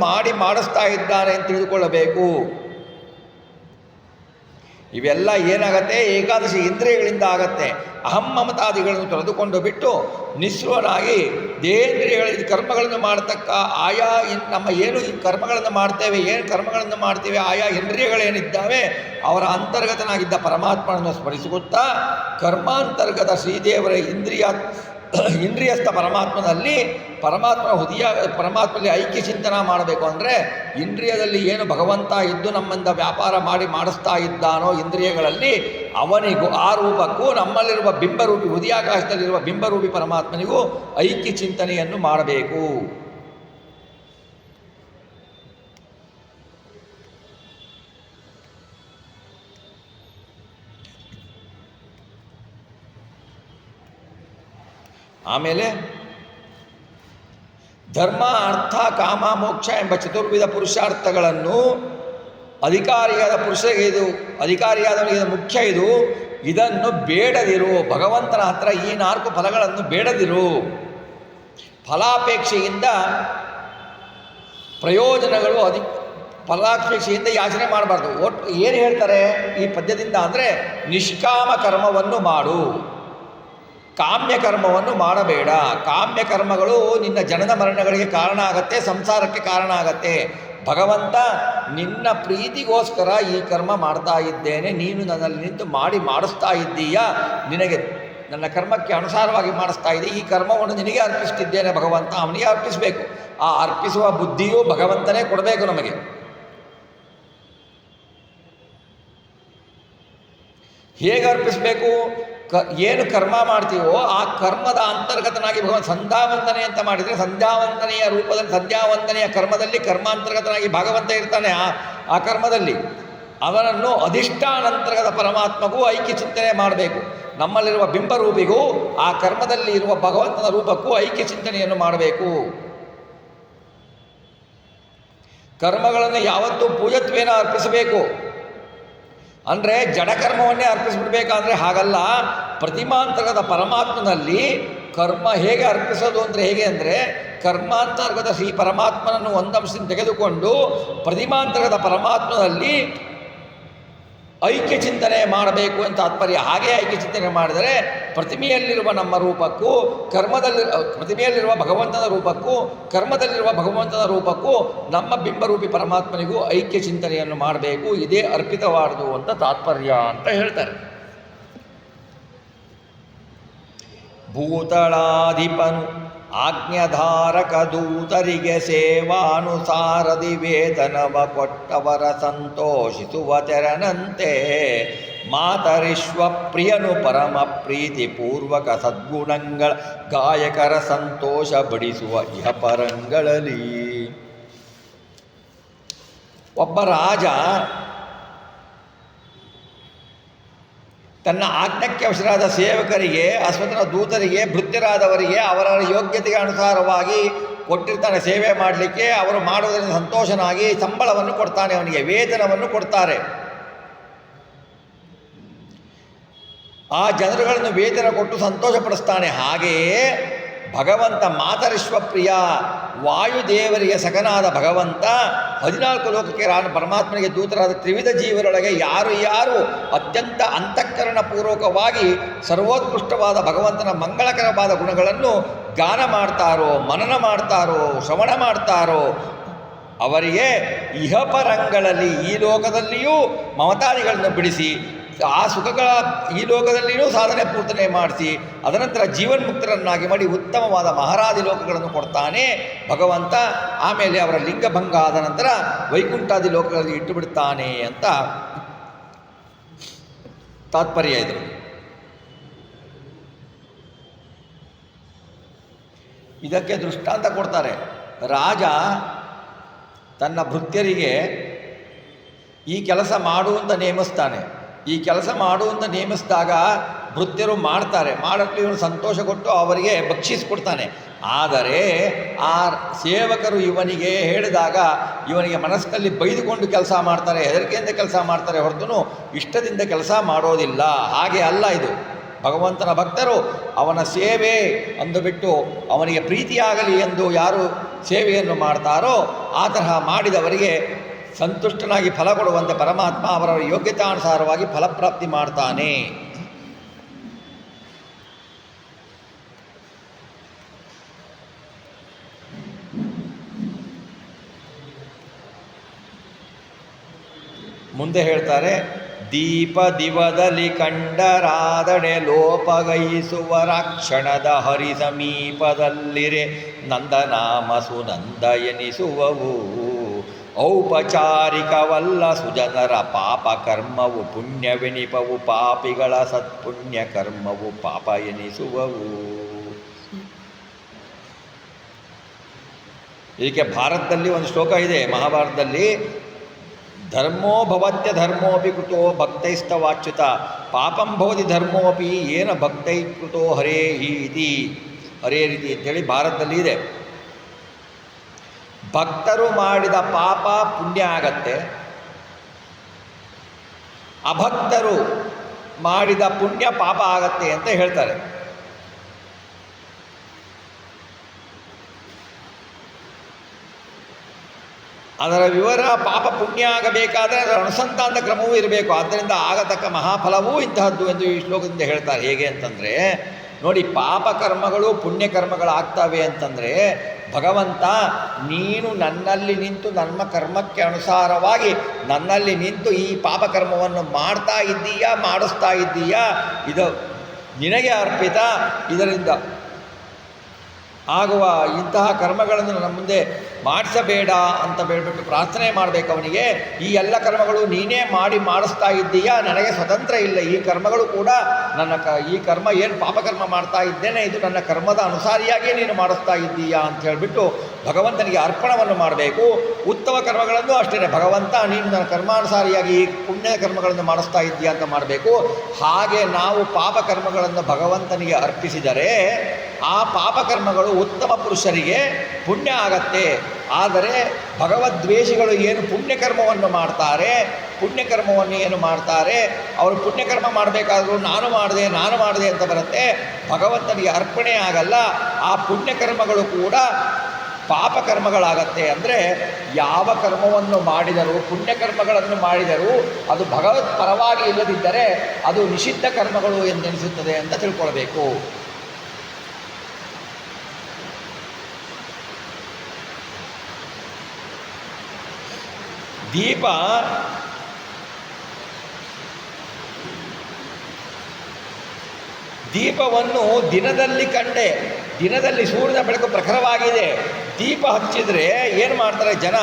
ಮಾಡಿಸ್ತಾ ಇದ್ದಾನೆ ಅಂತ ತಿಳಿದುಕೊಳ್ಳಬೇಕು. ಇವೆಲ್ಲ ಏನಾಗತ್ತೆ? ಏಕಾದಶಿ ಇಂದ್ರಿಯಗಳಿಂದ ಆಗತ್ತೆ. ಅಹಂ ಮಮತಾದಿಗಳನ್ನು ತೊಳೆದುಕೊಂಡು ಬಿಟ್ಟು ನಿಸ್ಸೃವನಾಗಿ ದೇಹೇಂದ್ರಿಯಗಳ ಕರ್ಮಗಳನ್ನು ಮಾಡತಕ್ಕ ಆಯಾ ನಮ್ಮ ಏನು ಕರ್ಮಗಳನ್ನು ಮಾಡ್ತೇವೆ ಆಯಾ ಇಂದ್ರಿಯಗಳೇನಿದ್ದಾವೆ ಅವರ ಅಂತರ್ಗತನಾಗಿದ್ದ ಪರಮಾತ್ಮನನ್ನು ಸ್ಮರಿಸುತ್ತಾ ಕರ್ಮಾಂತರ್ಗತ ಶ್ರೀದೇವರ ಇಂದ್ರಿಯಸ್ಥ ಪರಮಾತ್ಮನಲ್ಲಿ ಪರಮಾತ್ಮನಲ್ಲಿ ಐಕ್ಯ ಚಿಂತನ ಮಾಡಬೇಕು. ಅಂದರೆ ಇಂದ್ರಿಯದಲ್ಲಿ ಏನು ಭಗವಂತ ಇದ್ದು ನಮ್ಮಿಂದ ವ್ಯಾಪಾರ ಮಾಡಿಸ್ತಾ ಇದ್ದಾನೋ ಇಂದ್ರಿಯಗಳಲ್ಲಿ, ಅವನಿಗೂ ಆ ರೂಪಕ್ಕೂ ನಮ್ಮಲ್ಲಿರುವ ಬಿಂಬರೂಪಿ ಹೃದಯಾಕಾಶದಲ್ಲಿರುವ ಬಿಂಬರೂಪಿ ಪರಮಾತ್ಮನಿಗೂ ಐಕ್ಯ ಚಿಂತನೆಯನ್ನು ಮಾಡಬೇಕು. ಆಮೇಲೆ ಧರ್ಮ, ಅರ್ಥ, ಕಾಮ, ಮೋಕ್ಷ ಎಂಬ ಚತುರ್ವಿಧ ಪುರುಷಾರ್ಥಗಳನ್ನು ಅಧಿಕಾರಿಯಾದವನಿಗೆ ಮುಖ್ಯ ಇದು. ಇದನ್ನು ಬೇಡದಿರು. ಭಗವಂತನ ಹತ್ರ ಈ 4 ಫಲಗಳನ್ನು ಬೇಡದಿರು. ಫಲಾಪೇಕ್ಷೆಯಿಂದ ಪ್ರಯೋಜನಗಳು ಫಲಾಪೇಕ್ಷೆಯಿಂದ ಯಾಚನೆ ಮಾಡಬಾರ್ದು. ಒಟ್ಟು ಏನು ಹೇಳ್ತಾರೆ ಈ ಪದ್ಯದಿಂದ ಅಂದರೆ, ನಿಷ್ಕಾಮ ಕರ್ಮವನ್ನು ಮಾಡು, ಕಾಮ್ಯ ಕರ್ಮವನ್ನು ಮಾಡಬೇಡ. ಕಾಮ್ಯ ಕರ್ಮಗಳು ನಿನ್ನ ಜನನ ಮರಣಗಳಿಗೆ ಕಾರಣ ಆಗತ್ತೆ, ಸಂಸಾರಕ್ಕೆ ಕಾರಣ ಆಗತ್ತೆ. ಭಗವಂತ ನಿನ್ನ ಪ್ರೀತಿಗೋಸ್ಕರ ಈ ಕರ್ಮ ಮಾಡ್ತಾ ಇದ್ದೇನೆ, ನೀನು ನನ್ನಲ್ಲಿ ನಿಂತು ಮಾಡಿಸ್ತಾ ಇದ್ದೀಯ, ನಿನಗೆ ನನ್ನ ಕರ್ಮಕ್ಕೆ ಅನುಸಾರವಾಗಿ ಮಾಡಿಸ್ತಾ ಇದ್ದೆ, ಈ ಕರ್ಮವನ್ನು ನಿನಗೆ ಅರ್ಪಿಸ್ತಿದ್ದೇನೆ ಭಗವಂತ, ಅವನಿಗೆ ಅರ್ಪಿಸಬೇಕು. ಆ ಅರ್ಪಿಸುವ ಬುದ್ಧಿಯೂ ಭಗವಂತನೇ ಕೊಡಬೇಕು ನಮಗೆ. ಹೇಗೆ ಅರ್ಪಿಸಬೇಕು? ಏನು ಕರ್ಮ ಮಾಡ್ತೀವೋ ಆ ಕರ್ಮದ ಅಂತರ್ಗತನಾಗಿ ಭಗವಂತ ಸಂಧ್ಯಾವಂದನೆ ಅಂತ ಮಾಡಿದರೆ, ಸಂಧ್ಯಾವಂದನೆಯ ರೂಪದಲ್ಲಿ ಸಂಧ್ಯಾವಂದನೆಯ ಕರ್ಮದಲ್ಲಿ ಕರ್ಮಾಂತರ್ಗತನಾಗಿ ಭಗವಂತ ಇರ್ತಾನೆ. ಆ ಕರ್ಮದಲ್ಲಿ ಅವನನ್ನು ಅಧಿಷ್ಠಾನಂತರ್ಗತ ಪರಮಾತ್ಮಗೂ ಐಕ್ಯ ಚಿಂತನೆ ಮಾಡಬೇಕು. ನಮ್ಮಲ್ಲಿರುವ ಬಿಂಬರೂಪಿಗೂ ಆ ಕರ್ಮದಲ್ಲಿ ಇರುವ ಭಗವಂತನ ರೂಪಕ್ಕೂ ಐಕ್ಯ ಚಿಂತನೆಯನ್ನು ಮಾಡಬೇಕು. ಕರ್ಮಗಳನ್ನು ಯಾವತ್ತೂ ಪೂಜತ್ವೇನ ಅರ್ಪಿಸಬೇಕು. ಅಂದರೆ ಜಡಕರ್ಮವನ್ನೇ ಅರ್ಪಿಸಿಬಿಡ್ಬೇಕಂದ್ರೆ ಹಾಗಲ್ಲ. ಪ್ರತಿಮಾಂತರ್ಗತ ಪರಮಾತ್ಮನಲ್ಲಿ ಕರ್ಮ ಹೇಗೆ ಅರ್ಪಿಸೋದು ಅಂದರೆ ಹೇಗೆ ಅಂದರೆ, ಕರ್ಮಾಂತರ್ಗತ ಶ್ರೀ ಪರಮಾತ್ಮನನ್ನು ಒಂದಂಶದಿಂದ ತೆಗೆದುಕೊಂಡು ಪ್ರತಿಮಾಂತರ್ಗತ ಪರಮಾತ್ಮನಲ್ಲಿ ಐಕ್ಯ ಚಿಂತನೆ ಮಾಡಬೇಕು ಅಂತ ತಾತ್ಪರ್ಯ. ಹಾಗೆ ಐಕ್ಯ ಚಿಂತನೆ ಮಾಡಿದರೆ ಪ್ರತಿಮೆಯಲ್ಲಿರುವ ನಮ್ಮ ರೂಪಕ್ಕೂ ಪ್ರತಿಮೆಯಲ್ಲಿರುವ ಭಗವಂತನ ರೂಪಕ್ಕೂ ಕರ್ಮದಲ್ಲಿರುವ ಭಗವಂತನ ರೂಪಕ್ಕೂ ನಮ್ಮ ಬಿಂಬರೂಪಿ ಪರಮಾತ್ಮನಿಗೂ ಐಕ್ಯ ಚಿಂತನೆಯನ್ನು ಮಾಡಬೇಕು. ಇದೇ ಅರ್ಪಿತವಾದುದು ಅಂತ ತಾತ್ಪರ್ಯ ಅಂತ ಹೇಳ್ತಾರೆ. ಭೂತಳಾಧಿಪನು ಆಜ್ಞಾಧಾರಕ ದೂತರಿಗೆ ಸೇವಾನುಸಾರದಿ ವೇತನವ ಕೊಟ್ಟವರ ಸಂತೋಷಿಸುವ ತೆರನಂತೆ ಮಾತರಿಶ್ವ ಪ್ರಿಯನು ಪರಮ ಪ್ರೀತಿಪೂರ್ವಕ ಸದ್ಗುಣಗಳ ಗಾಯಕರ ಸಂತೋಷ ಬಡಿಸುವ ಇಹಪರಂಗಳಲ್ಲಿ. ಒಬ್ಬ ರಾಜ ತನ್ನ ಆಜ್ಞಕ್ಕೆ ವಶರಾದ ಸೇವಕರಿಗೆ, ಅಶ್ವತ್ಥನ ದೂತರಿಗೆ, ಭೃತ್ಯರಾದವರಿಗೆ ಅವರ ಯೋಗ್ಯತೆಗೆ ಅನುಸಾರವಾಗಿ ಕೊಟ್ಟಿರ್ತಾನೆ ಸೇವೆ ಮಾಡಲಿಕ್ಕೆ. ಅವರು ಮಾಡುವುದರಿಂದ ಸಂತೋಷನಾಗಿ ಸಂಬಳವನ್ನು ಕೊಡ್ತಾನೆ, ಅವನಿಗೆ ವೇತನವನ್ನು ಕೊಡ್ತಾರೆ. ಆ ಜನರುಗಳನ್ನು ವೇತನ ಕೊಟ್ಟು ಸಂತೋಷಪಡಿಸ್ತಾನೆ. ಹಾಗೆಯೇ ಭಗವಂತ ಮಾತರಿಶ್ವಪ್ರಿಯ ವಾಯುದೇವರಿಗೆ ಸಖನಾದ ಭಗವಂತ 14 ಲೋಕಕ್ಕೆ ಪರಮಾತ್ಮನಿಗೆ ದೂತರಾದ ತ್ರಿವಿಧ ಜೀವರೊಳಗೆ ಯಾರು ಅತ್ಯಂತ ಅಂತಃಕರಣಪೂರ್ವಕವಾಗಿ ಸರ್ವೋತ್ಕೃಷ್ಟವಾದ ಭಗವಂತನ ಮಂಗಳಕರವಾದ ಗುಣಗಳನ್ನು ಗಾನ ಮಾಡ್ತಾರೋ, ಮನನ ಮಾಡ್ತಾರೋ, ಶ್ರವಣ ಮಾಡ್ತಾರೋ ಅವರಿಗೆ ಇಹಪರಂಗಳಲ್ಲಿ ಈ ಲೋಕದಲ್ಲಿಯೂ ಮಮತಾದಿಗಳನ್ನು ಬಿಡಿಸಿ ಆ ಸುಖಗಳ ಈ ಲೋಕದಲ್ಲಿಯೂ ಸಾಧನೆ ಪೂರ್ತನೆ ಮಾಡಿಸಿ ಅದನಂತರ ಜೀವನ್ಮುಕ್ತರನ್ನಾಗಿ ಮಾಡಿ ಉತ್ತಮವಾದ ಮಹಾರಾದಿ ಲೋಕಗಳನ್ನು ಕೊಡ್ತಾನೆ ಭಗವಂತ. ಆಮೇಲೆ ಅವರ ಲಿಂಗಭಂಗ ಆದ ನಂತರ ವೈಕುಂಠಾದಿ ಲೋಕಗಳಲ್ಲಿ ಇಟ್ಟು ಬಿಡ್ತಾನೆ ಅಂತ ತಾತ್ಪರ್ಯ ಇದು. ಇದಕ್ಕೆ ದೃಷ್ಟಾಂತ ಕೊಡ್ತಾರೆ. ರಾಜ ತನ್ನ ಭೃತ್ಯರಿಗೆ ಈ ಕೆಲಸ ಮಾಡುವಂತ ನೇಮಿಸ್ತಾನೆ. ಈ ಕೆಲಸ ಮಾಡುವಂತ ನೇಮಿಸಿದಾಗ ಭೃತ್ಯರು ಮಾಡ್ತಾರೆ. ಮಾಡಕ್ಕೆ ಇವನು ಸಂತೋಷ ಕೊಟ್ಟು ಅವರಿಗೆ ಬಕ್ಷಿಸಿಕೊಡ್ತಾನೆ. ಆದರೆ ಆ ಸೇವಕರು ಇವನಿಗೆ ಹೇಳಿದಾಗ ಇವನಿಗೆ ಮನಸ್ಸಿನಲ್ಲಿ ಬೈದುಕೊಂಡು ಕೆಲಸ ಮಾಡ್ತಾರೆ, ಹೆದರಿಕೆಯಿಂದ ಕೆಲಸ ಮಾಡ್ತಾರೆ ಹೊರತು ಇಷ್ಟದಿಂದ ಕೆಲಸ ಮಾಡೋದಿಲ್ಲ. ಹಾಗೆ ಅಲ್ಲ ಇದು. ಭಗವಂತನ ಭಕ್ತರು ಅವನ ಸೇವೆ ಅಂದುಬಿಟ್ಟು ಅವನಿಗೆ ಪ್ರೀತಿಯಾಗಲಿ ಎಂದು ಯಾರು ಸೇವೆಯನ್ನು ಮಾಡ್ತಾರೋ ಆ ತರಹ ಮಾಡಿದವರಿಗೆ ಸಂತುಷ್ಟನಾಗಿ ಫಲ ಕೊಡುವಂತೆ ಪರಮಾತ್ಮ ಅವರ ಯೋಗ್ಯತಾನುಸಾರವಾಗಿ ಫಲಪ್ರಾಪ್ತಿ ಮಾಡ್ತಾನೆ. ಮುಂದೆ ಹೇಳ್ತಾರೆ, ದೀಪ ದಿವದಲ್ಲಿ ಕಂಡರಾದಡೆ ಲೋಪಗೈಸುವ ರಾಕ್ಷಣದ ಹರಿ ಸಮೀಪದಲ್ಲಿರೆ ನಂದನಾಮ ಸುನಂದ ಎನಿಸುವವು. ಔಪಚಾರಿಕವಲ್ಲ ಸುಜನರ ಪಾಪ ಕರ್ಮವು ಪುಣ್ಯವೆನಿಪವು, ಪಾಪಿಗಳ ಸತ್ಪುಣ್ಯ ಕರ್ಮವು ಪಾಪ ಎನಿಸುವವು. ಇದಕ್ಕೆ ಭಾರತದಲ್ಲಿ ಒಂದು ಶ್ಲೋಕ ಇದೆ, ಮಹಾಭಾರತದಲ್ಲಿ. ಧರ್ಮೋ ಭವತ್ಯ ಧರ್ಮೋಪಿ ಕೃತೋ ಭಕ್ತೈಸ್ತವಾಚ್ಯುತ ಪಾಪಂ ಭವತಿ ಧರ್ಮೋಪಿ ಏನ ಭಕ್ತೈ ಕೃತೋ ಹರೇ ಇತಿ ಹರೇ ರೀತಿ ಅಂತೇಳಿ ಭಾರತದಲ್ಲಿ ಇದೆ. ಭಕ್ತರು ಮಾಡಿದ ಪಾಪ ಪುಣ್ಯ ಆಗತ್ತೆ, ಅಭಕ್ತರು ಮಾಡಿದ ಪುಣ್ಯ ಪಾಪ ಆಗತ್ತೆ ಅಂತ ಹೇಳ್ತಾರೆ. ಅದರ ವಿವರ, ಪಾಪ ಪುಣ್ಯ ಆಗಬೇಕಾದರೆ ಅದರ ಅನುಸಂಧಾನದ ಕ್ರಮವೂ ಇರಬೇಕು. ಆದ್ದರಿಂದ ಆಗತಕ್ಕ ಮಹಾಫಲವೂ ಇಂತಹದ್ದು ಎಂದು ಈ ಶ್ಲೋಕದಿಂದ ಹೇಳ್ತಾರೆ. ಹೇಗೆ ಅಂತಂದರೆ ನೋಡಿ, ಪಾಪಕರ್ಮಗಳು ಪುಣ್ಯಕರ್ಮಗಳಾಗ್ತವೆ ಅಂತಂದರೆ ಭಗವಂತ ನೀನು ನನ್ನಲ್ಲಿ ನಿಂತು ನನ್ನ ಕರ್ಮಕ್ಕೆ ಅನುಸಾರವಾಗಿ ನನ್ನಲ್ಲಿ ನಿಂತು ಈ ಪಾಪಕರ್ಮವನ್ನು ಮಾಡ್ತಾ ಇದ್ದೀಯಾ, ಮಾಡಿಸ್ತಾ ಇದ್ದೀಯಾ, ಇದು ನಿನಗೆ ಅರ್ಪಿತ, ಇದರಿಂದ ಆಗುವ ಇಂತಹ ಕರ್ಮಗಳನ್ನು ನನ್ನ ಮುಂದೆ ಮಾಡಿಸಬೇಡ ಅಂತ ಹೇಳ್ಬಿಟ್ಟು ಪ್ರಾರ್ಥನೆ ಮಾಡಬೇಕು ಅವನಿಗೆ. ಈ ಎಲ್ಲ ಕರ್ಮಗಳು ನೀನೇ ಮಾಡಿಸ್ತಾ ಇದ್ದೀಯಾ, ನನಗೆ ಸ್ವತಂತ್ರ ಇಲ್ಲ. ಈ ಕರ್ಮಗಳು ಕೂಡ ಈ ಕರ್ಮ ಏನು ಪಾಪಕರ್ಮ ಮಾಡ್ತಾ ಇದ್ದೇನೆ ಇದು ನನ್ನ ಕರ್ಮದ ಅನುಸಾರಿಯಾಗಿಯೇ ನೀನು ಮಾಡಿಸ್ತಾ ಇದ್ದೀಯಾ ಅಂತ ಹೇಳಿಬಿಟ್ಟು ಭಗವಂತನಿಗೆ ಅರ್ಪಣವನ್ನು ಮಾಡಬೇಕು. ಉತ್ತಮ ಕರ್ಮಗಳನ್ನು ಅಷ್ಟೇ, ಭಗವಂತ ನೀನು ನನ್ನ ಕರ್ಮಾನುಸಾರಿಯಾಗಿ ಈ ಪುಣ್ಯ ಕರ್ಮಗಳನ್ನು ಮಾಡಿಸ್ತಾ ಇದ್ದೀಯಾ ಅಂತ ಮಾಡಬೇಕು. ಹಾಗೆ ನಾವು ಪಾಪಕರ್ಮಗಳನ್ನು ಭಗವಂತನಿಗೆ ಅರ್ಪಿಸಿದರೆ ಆ ಪಾಪಕರ್ಮಗಳು ಉತ್ತಮ ಪುರುಷರಿಗೆ ಪುಣ್ಯ ಆಗತ್ತೆ. ಆದರೆ ಭಗವದ್ವೇಷಿಗಳು ಏನು ಪುಣ್ಯಕರ್ಮವನ್ನು ಮಾಡ್ತಾರೆ, ಪುಣ್ಯಕರ್ಮವನ್ನು ಏನು ಮಾಡ್ತಾರೆ, ಅವರು ಪುಣ್ಯಕರ್ಮ ಮಾಡಬೇಕಾದ್ರೂ ನಾನು ಮಾಡಿದೆ ಅಂತ ಬರುತ್ತೆ, ಭಗವಂತನಿಗೆ ಅರ್ಪಣೆ ಆಗಲ್ಲ. ಆ ಪುಣ್ಯಕರ್ಮಗಳು ಕೂಡ ಪಾಪಕರ್ಮಗಳಾಗತ್ತೆ. ಅಂದರೆ ಯಾವ ಕರ್ಮವನ್ನು ಮಾಡಿದರೂ, ಪುಣ್ಯಕರ್ಮಗಳನ್ನು ಮಾಡಿದರೂ ಅದು ಭಗವತ್ ಪರವಾಗಿ ಇಲ್ಲದಿದ್ದರೆ ಅದು ನಿಷಿದ್ಧ ಕರ್ಮಗಳು ಎಂದೆನಿಸುತ್ತದೆ ಅಂತ ತಿಳ್ಕೊಳ್ಬೇಕು. ದೀಪವನ್ನು ದಿನದಲ್ಲಿ ಕಂಡೆ ದಿನದಲ್ಲಿ ಸೂರ್ಯನ ಬೆಳಕು ಪ್ರಖರವಾಗಿದೆ, ದೀಪ ಹಚ್ಚಿದರೆ ಏನು ಮಾಡ್ತಾರೆ ಜನ,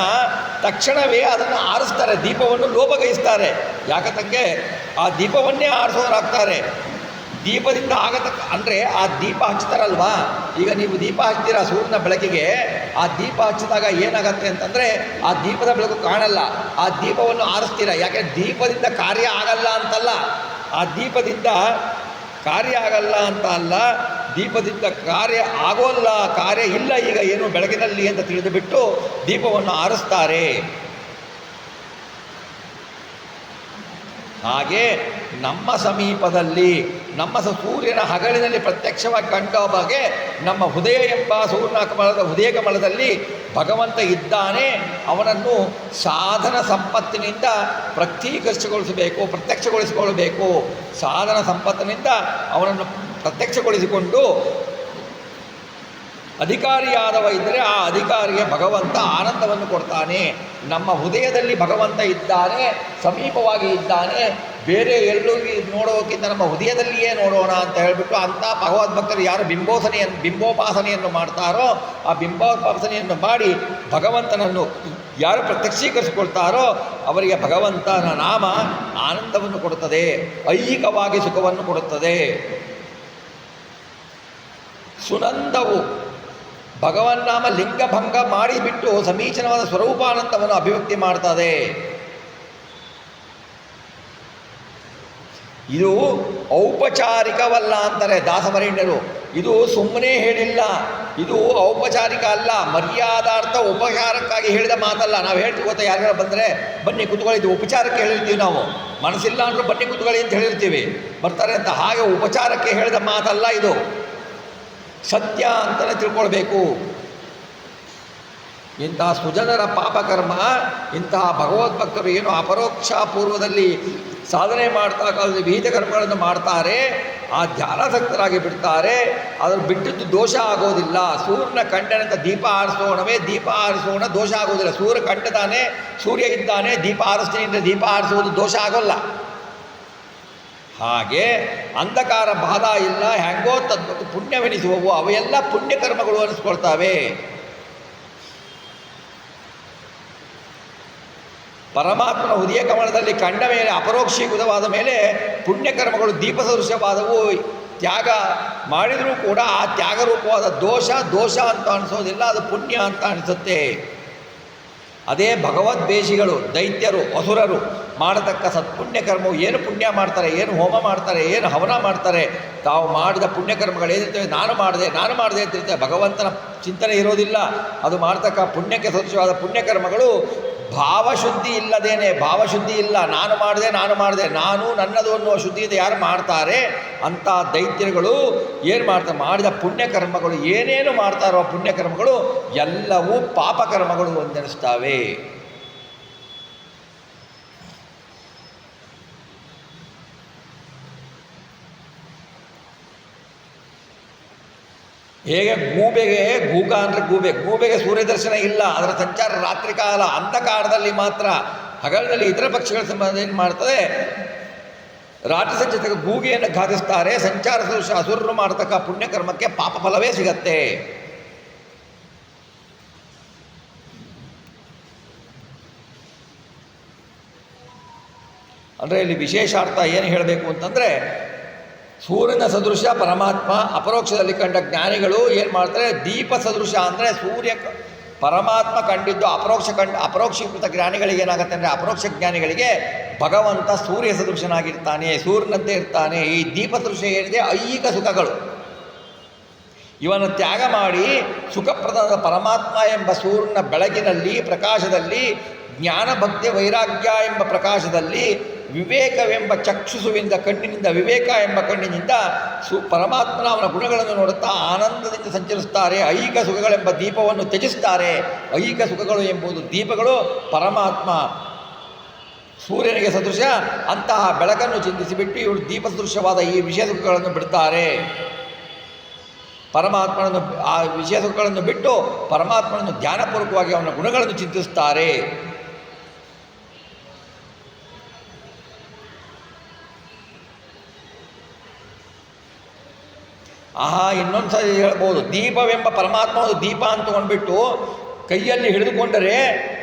ತಕ್ಷಣವೇ ಅದನ್ನು ಆರಿಸ್ತಾರೆ, ದೀಪವನ್ನು ಲೋಪಗೈಸ್ತಾರೆ. ಯಾಕಂತಂಗೆ ಆ ದೀಪವನ್ನೇ ಆರಿಸೋರಾಗ್ತಾರೆ. ದೀಪದಿಂದ ಅಂದರೆ ಆ ದೀಪ ಹಚ್ತಾರಲ್ವಾ, ಈಗ ನೀವು ದೀಪ ಹಚ್ತೀರ ಸೂರ್ಯನ ಬೆಳಕಿಗೆ, ಆ ದೀಪ ಹಚ್ಚಿದಾಗ ಏನಾಗತ್ತೆ ಅಂತಂದರೆ ಆ ದೀಪದ ಬೆಳಕು ಕಾಣಲ್ಲ, ಆ ದೀಪವನ್ನು ಆರಿಸ್ತೀರ. ಯಾಕೆ ದೀಪದಿಂದ ಕಾರ್ಯ ಆಗಲ್ಲ ಅಂತಲ್ಲ, ಆ ದೀಪದಿಂದ ಕಾರ್ಯ ಆಗಲ್ಲ ಅಂತ ಅಲ್ಲ, ದೀಪದಿಂದ ಕಾರ್ಯ ಆಗೋಲ್ಲ, ಕಾರ್ಯ ಇಲ್ಲ ಈಗ ಏನು ಬೆಳಕಿನಲ್ಲಿ ಅಂತ ತಿಳಿದುಬಿಟ್ಟು ದೀಪವನ್ನು ಆರಿಸ್ತಾರೆ. ಹಾಗೆ ನಮ್ಮ ಸಮೀಪದಲ್ಲಿ ನಮ್ಮ ಸೂರ್ಯನ ಹಗಲಿನಲ್ಲಿ ಪ್ರತ್ಯಕ್ಷವಾಗಿ ಕಂಡ ಬಗೆ ನಮ್ಮ ಹೃದಯ ಎಂಬ ಹೃದಯ ಕಮಲದಲ್ಲಿ ಭಗವಂತ ಇದ್ದಾನೆ. ಅವನನ್ನು ಸಾಧನ ಸಂಪತ್ತಿನಿಂದ ಪ್ರತ್ಯಕ್ಷಗೊಳಿಸಿಕೊಳ್ಳಬೇಕು. ಸಾಧನ ಸಂಪತ್ತಿನಿಂದ ಅವನನ್ನು ಪ್ರತ್ಯಕ್ಷಗೊಳಿಸಿಕೊಂಡು ಅಧಿಕಾರಿಯಾದವ ಇದ್ದರೆ ಆ ಅಧಿಕಾರಿಗೆ ಭಗವಂತ ಆನಂದವನ್ನು ಕೊಡ್ತಾನೆ. ನಮ್ಮ ಹೃದಯದಲ್ಲಿ ಭಗವಂತ ಇದ್ದಾನೆ, ಸಮೀಪವಾಗಿ ಇದ್ದಾನೆ, ಬೇರೆ ಎಲ್ಲೂ ನೋಡೋಕ್ಕಿಂತ ನಮ್ಮ ಹೃದಯದಲ್ಲಿಯೇ ನೋಡೋಣ ಅಂತ ಹೇಳಿಬಿಟ್ಟು ಅಂಥ ಭಗವದ್ಭಕ್ತರು ಯಾರು ಬಿಂಬೋಪಾಸನೆಯನ್ನು ಮಾಡ್ತಾರೋ ಆ ಬಿಂಬೋಪಾಸನೆಯನ್ನು ಮಾಡಿ ಭಗವಂತನನ್ನು ಯಾರು ಪ್ರತ್ಯಕ್ಷೀಕರಿಸಿಕೊಳ್ತಾರೋ ಅವರಿಗೆ ಭಗವಂತನ ನಾಮ ಆನಂದವನ್ನು ಕೊಡುತ್ತದೆ, ಐಹಿಕವಾಗಿ ಸುಖವನ್ನು ಕೊಡುತ್ತದೆ. ಸುನಂದವು ಭಗವನ್ನಾಮ ಲಿಂಗಭಂಗ ಮಾಡಿಬಿಟ್ಟು ಸಮೀಚೀನವಾದ ಸ್ವರೂಪಾನಂದವನ್ನು ಅಭಿವ್ಯಕ್ತಿ ಮಾಡ್ತದೆ. ಇದು ಔಪಚಾರಿಕವಲ್ಲ ಅಂತಾರೆ ದಾಸವರೇಣ್ಯರು. ಇದು ಸುಮ್ಮನೆ ಹೇಳಿಲ್ಲ, ಇದು ಔಪಚಾರಿಕ ಅಲ್ಲ, ಮರ್ಯಾದಾರ್ಥ ಉಪಚಾರಕ್ಕಾಗಿ ಹೇಳಿದ ಮಾತಲ್ಲ. ನಾವು ಹೇಳ್ತೀವಿ ಗೊತ್ತಾ, ಯಾರ್ಯಾರು ಬಂದರೆ ಬನ್ನಿ ಕುತ್ಕೊಳ್ಳಿದ್ದೀವಿ, ಉಪಚಾರಕ್ಕೆ ಹೇಳಿರ್ತೀವಿ ನಾವು. ಮನಸ್ಸಿಲ್ಲ ಅಂದರೂ ಬನ್ನಿ ಕುತ್ಕೊಳ್ಳಿ ಅಂತ ಹೇಳಿರ್ತೀವಿ, ಬರ್ತಾರೆ ಅಂತ. ಹಾಗೆ ಉಪಚಾರಕ್ಕೆ ಹೇಳಿದ ಮಾತಲ್ಲ ಇದು, ಸತ್ಯ ಅಂತಲೇ ತಿಳ್ಕೊಳ್ಬೇಕು. ಇಂತಹ ಸುಜನರ ಪಾಪಕರ್ಮ, ಇಂತಹ ಭಗವದ್ಭಕ್ತರು ಏನು ಅಪರೋಕ್ಷ ಪೂರ್ವದಲ್ಲಿ ಸಾಧನೆ ಮಾಡ್ತಾ ವಿಹಿತ ಕರ್ಮಗಳನ್ನು ಮಾಡ್ತಾರೆ, ಆ ಧ್ಯಾನಾಸಕ್ತರಾಗಿ ಬಿಡ್ತಾರೆ. ಅದ್ರ ಬಿಟ್ಟಿದ್ದು ದೋಷ ಆಗೋದಿಲ್ಲ. ಸೂರ್ಯನ ಕಂಡನಂತ ದೀಪ ಆರಿಸೋಣವೇ, ದೀಪ ಆರಿಸೋಣ, ದೋಷ ಆಗೋದಿಲ್ಲ. ಸೂರ್ಯ ಕಂಡದಾನೆ, ಸೂರ್ಯ ಇದ್ದಾನೆ, ದೀಪ ಆರಿಸ್ತೀನಿ ಅಂದರೆ ದೀಪ ಆರಿಸುವುದು ದೋಷ ಆಗೋಲ್ಲ. ಹಾಗೆ ಅಂಧಕಾರ ಬಾಧ ಇಲ್ಲ, ಹೆಂಗೋ ತದ್ವತ್ತು ಪುಣ್ಯವೆನಿಸುವವು, ಅವೆಲ್ಲ ಪುಣ್ಯಕರ್ಮಗಳು ಅನಿಸ್ಕೊಳ್ತಾವೆ. ಪರಮಾತ್ಮನ ಹೃದಯ ಕಮಲದಲ್ಲಿ ಕಂಡ ಮೇಲೆ ಅಪರೋಕ್ಷೀಕೃತವಾದ ಮೇಲೆ ಪುಣ್ಯಕರ್ಮಗಳು ದೀಪ ಸದೃಶವಾದವು. ತ್ಯಾಗ ಮಾಡಿದರೂ ಕೂಡ ಆ ತ್ಯಾಗರೂಪವಾದ ದೋಷ ಅಂತ ಅನಿಸೋದಿಲ್ಲ, ಅದು ಪುಣ್ಯ ಅಂತ ಅನಿಸುತ್ತೆ. ಅದೇ ಭಗವದ್ವೇಷಿಗಳು, ದೈತ್ಯರು, ಅಸುರರು ಮಾಡತಕ್ಕ ಸತ್ಪುಣ್ಯಕರ್ಮವು ಏನು ಪುಣ್ಯ ಮಾಡ್ತಾರೆ, ಏನು ಹೋಮ ಮಾಡ್ತಾರೆ, ಏನು ಹವನ ಮಾಡ್ತಾರೆ, ತಾವು ಮಾಡಿದ ಪುಣ್ಯಕರ್ಮಗಳು ಏನಿರ್ತವೆ, ನಾನು ಮಾಡಿದೆ ಅಂತಿರ್ತವೆ. ಭಗವಂತನ ಚಿಂತನೆ ಇರೋದಿಲ್ಲ. ಅದು ಮಾಡ್ತಕ್ಕ ಪುಣ್ಯಕ್ಕೆ ಸದೃಶವಾದ ಪುಣ್ಯಕರ್ಮಗಳು ಭಾವಶುದ್ಧಿ ಇಲ್ಲದೇನೆ, ಭಾವಶುದ್ಧಿ ಇಲ್ಲ, ನಾನು ಮಾಡಿದೆ ನಾನು ನನ್ನದು ಅನ್ನುವ ಶುದ್ಧಿಯಿಂದ ಯಾರು ಮಾಡ್ತಾರೆ ಅಂಥ ದೈತ್ಯರುಗಳು ಏನು ಮಾಡ್ತಾರೆ, ಮಾಡಿದ ಪುಣ್ಯಕರ್ಮಗಳು ಏನೇನು ಮಾಡ್ತಾರೋ ಪುಣ್ಯಕರ್ಮಗಳು ಎಲ್ಲವೂ ಪಾಪಕರ್ಮಗಳು ಎಂದೆನಿಸ್ತವೆ. ಹೇಗೆ ಗೂಗ ಅಂದರೆ ಗೂಬೆಗೆ ಸೂರ್ಯ ದರ್ಶನ ಇಲ್ಲ, ಅದರ ಸಂಚಾರ ರಾತ್ರಿ ಕಾಲ ಅಂಧಕಾರದಲ್ಲಿ ಮಾತ್ರ. ಹಗಲಿನಲ್ಲಿ ಇತರ ಪಕ್ಷಿಗಳ ಸಂಬಂಧ ಏನು ಮಾಡ್ತದೆ, ರಾತ್ರಿ ಸಂಚಾರಕ್ಕೆ ಗೂಗೆಯನ್ನು ಘಾತಿಸ್ತಾರೆ. ಸಂಚಾರ ಸದೃಶ ಅಸುರರು ಮಾಡತಕ್ಕ ಪುಣ್ಯಕರ್ಮಕ್ಕೆ ಪಾಪ ಫಲವೇ ಸಿಗತ್ತೆ. ಅಂದರೆ ಇಲ್ಲಿ ವಿಶೇಷಾರ್ಥ ಏನು ಹೇಳಬೇಕು ಅಂತಂದರೆ, ಸೂರ್ಯನ ಸದೃಶ ಪರಮಾತ್ಮ, ಅಪರೋಕ್ಷದಲ್ಲಿ ಕಂಡ ಜ್ಞಾನಿಗಳು ಏನು ಮಾಡ್ತಾರೆ, ದೀಪ ಸದೃಶ ಅಂದರೆ ಸೂರ್ಯ ಪರಮಾತ್ಮ ಕಂಡಿದ್ದು ಅಪರೋಕ್ಷೀಕೃತ ಜ್ಞಾನಿಗಳಿಗೆ ಏನಾಗುತ್ತೆ ಅಂದರೆ, ಅಪರೋಕ್ಷ ಜ್ಞಾನಿಗಳಿಗೆ ಭಗವಂತ ಸೂರ್ಯ ಸದೃಶನಾಗಿರ್ತಾನೆ, ಸೂರ್ಯನಂತೆ ಇರ್ತಾನೆ. ಈ ದೀಪ ಸದೃಶ ಏನಿದೆ ಐಹಿಕ ಸುಖಗಳು, ಇವನ್ನು ತ್ಯಾಗ ಮಾಡಿ ಸುಖಪ್ರದದ ಪರಮಾತ್ಮ ಎಂಬ ಸೂರ್ಯನ ಬೆಳಗಿನಲ್ಲಿ ಪ್ರಕಾಶದಲ್ಲಿ, ಜ್ಞಾನ ಭಕ್ತಿ ವೈರಾಗ್ಯ ಎಂಬ ಪ್ರಕಾಶದಲ್ಲಿ, ವಿವೇಕವೆಂಬ ಚಕ್ಷುಸುವಿಂದ ಕಣ್ಣಿನಿಂದ, ವಿವೇಕ ಎಂಬ ಕಣ್ಣಿನಿಂದ ಪರಮಾತ್ಮನ ಅವನ ಗುಣಗಳನ್ನು ನೋಡುತ್ತಾ ಆನಂದದಿಂದ ಸಂಚರಿಸುತ್ತಾರೆ. ಐಹಿಕ ಸುಖಗಳೆಂಬ ದೀಪವನ್ನು ತ್ಯಜಿಸ್ತಾರೆ. ಐಹಿಕ ಸುಖಗಳು ಎಂಬುದು ದೀಪಗಳು, ಪರಮಾತ್ಮ ಸೂರ್ಯನಿಗೆ ಸದೃಶ. ಅಂತಹ ಬೆಳಕನ್ನು ಚಿಂತಿಸಿಬಿಟ್ಟು ಇವರು ದೀಪ ಸದೃಶವಾದ ಈ ವಿಷಯ ಸುಖಗಳನ್ನು ಬಿಡ್ತಾರೆ. ಪರಮಾತ್ಮನನ್ನು, ಆ ವಿಷಯ ಸುಖಗಳನ್ನು ಬಿಟ್ಟು ಪರಮಾತ್ಮನನ್ನು ಧ್ಯಾನಪೂರ್ವಕವಾಗಿ ಅವನ ಗುಣಗಳನ್ನು ಚಿಂತಿಸುತ್ತಾರೆ. ಆಹಾ, ಇನ್ನೊಂದು ಸರಿ ಹೇಳ್ಬೋದು, ದೀಪವೆಂಬ ಪರಮಾತ್ಮ ದೀಪ ಅಂತ ಅಂದ್ಬಿಟ್ಟು ಕೈಯಲ್ಲಿ ಹಿಡಿದುಕೊಂಡರೆ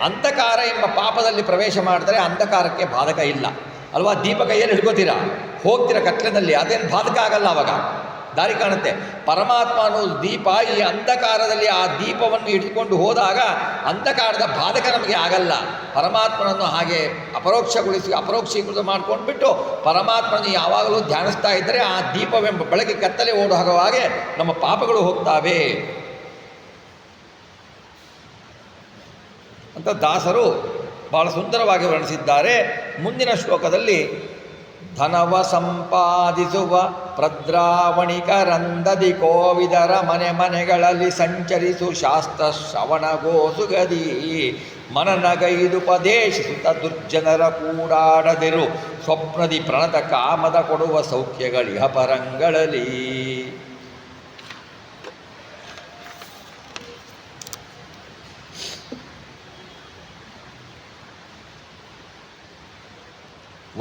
ಅಂಧಕಾರ ಎಂಬ ಪಾಪದಲ್ಲಿ ಪ್ರವೇಶ ಮಾಡಿದರೆ ಅಂಧಕಾರಕ್ಕೆ ಬಾಧಕ ಇಲ್ಲ ಅಲ್ವಾ. ದೀಪ ಕೈಯಲ್ಲಿ ಹಿಡ್ಕೋತೀರಾ, ಹೋಗ್ತೀರ ಕತ್ಲೆನಲ್ಲಿ, ಅದೇನು ಬಾಧಕ ಆಗಲ್ಲ, ಅವಾಗ ದಾರಿ ಕಾಣುತ್ತೆ. ಪರಮಾತ್ಮ ಅನ್ನೋದು ದೀಪ, ಈ ಅಂಧಕಾರದಲ್ಲಿ ಆ ದೀಪವನ್ನು ಹಿಡಿದುಕೊಂಡು ಹೋದಾಗ ಅಂಧಕಾರದ ಬಾಧಕ ನಮಗೆ ಆಗಲ್ಲ. ಪರಮಾತ್ಮನನ್ನು ಹಾಗೆ ಅಪರೋಕ್ಷೀಕೃತ ಮಾಡ್ಕೊಂಡ್ಬಿಟ್ಟು ಪರಮಾತ್ಮನ ಯಾವಾಗಲೂ ಧ್ಯಾನಿಸ್ತಾ ಇದ್ದರೆ ಆ ದೀಪವೆಂಬ ಬೆಳಗ್ಗೆ ಕತ್ತಲೆ ಓಡುವ ಹಾಗೆ ನಮ್ಮ ಪಾಪಗಳು ಹೋಗ್ತಾವೆ ಅಂತ ದಾಸರು ಬಹಳ ಸುಂದರವಾಗಿ ವರ್ಣಿಸಿದ್ದಾರೆ. ಮುಂದಿನ ಶ್ಲೋಕದಲ್ಲಿ ಧನವ ಸಂಪಾದಿಸುವ ಪ್ರದ್ರಾವಣಿಕರಂದದಿ ಕೋವಿದರ ಮನೆ ಮನೆಗಳಲ್ಲಿ ಸಂಚರಿಸು ಶಾಸ್ತ್ರ ಶ್ರವಣಗೋಸುಗದಿ ಮನನಗೈದುಪದೇಶಿಸುತ್ತ ದುರ್ಜನರ ಕೂಡಾಡದಿರು ಸ್ವಪ್ನದಿ ಪ್ರಣತ ಕಾಮದ ಕೊಡುವ ಸೌಖ್ಯಗಳಿಹ ಪರಂಗಳಲ್ಲಿ.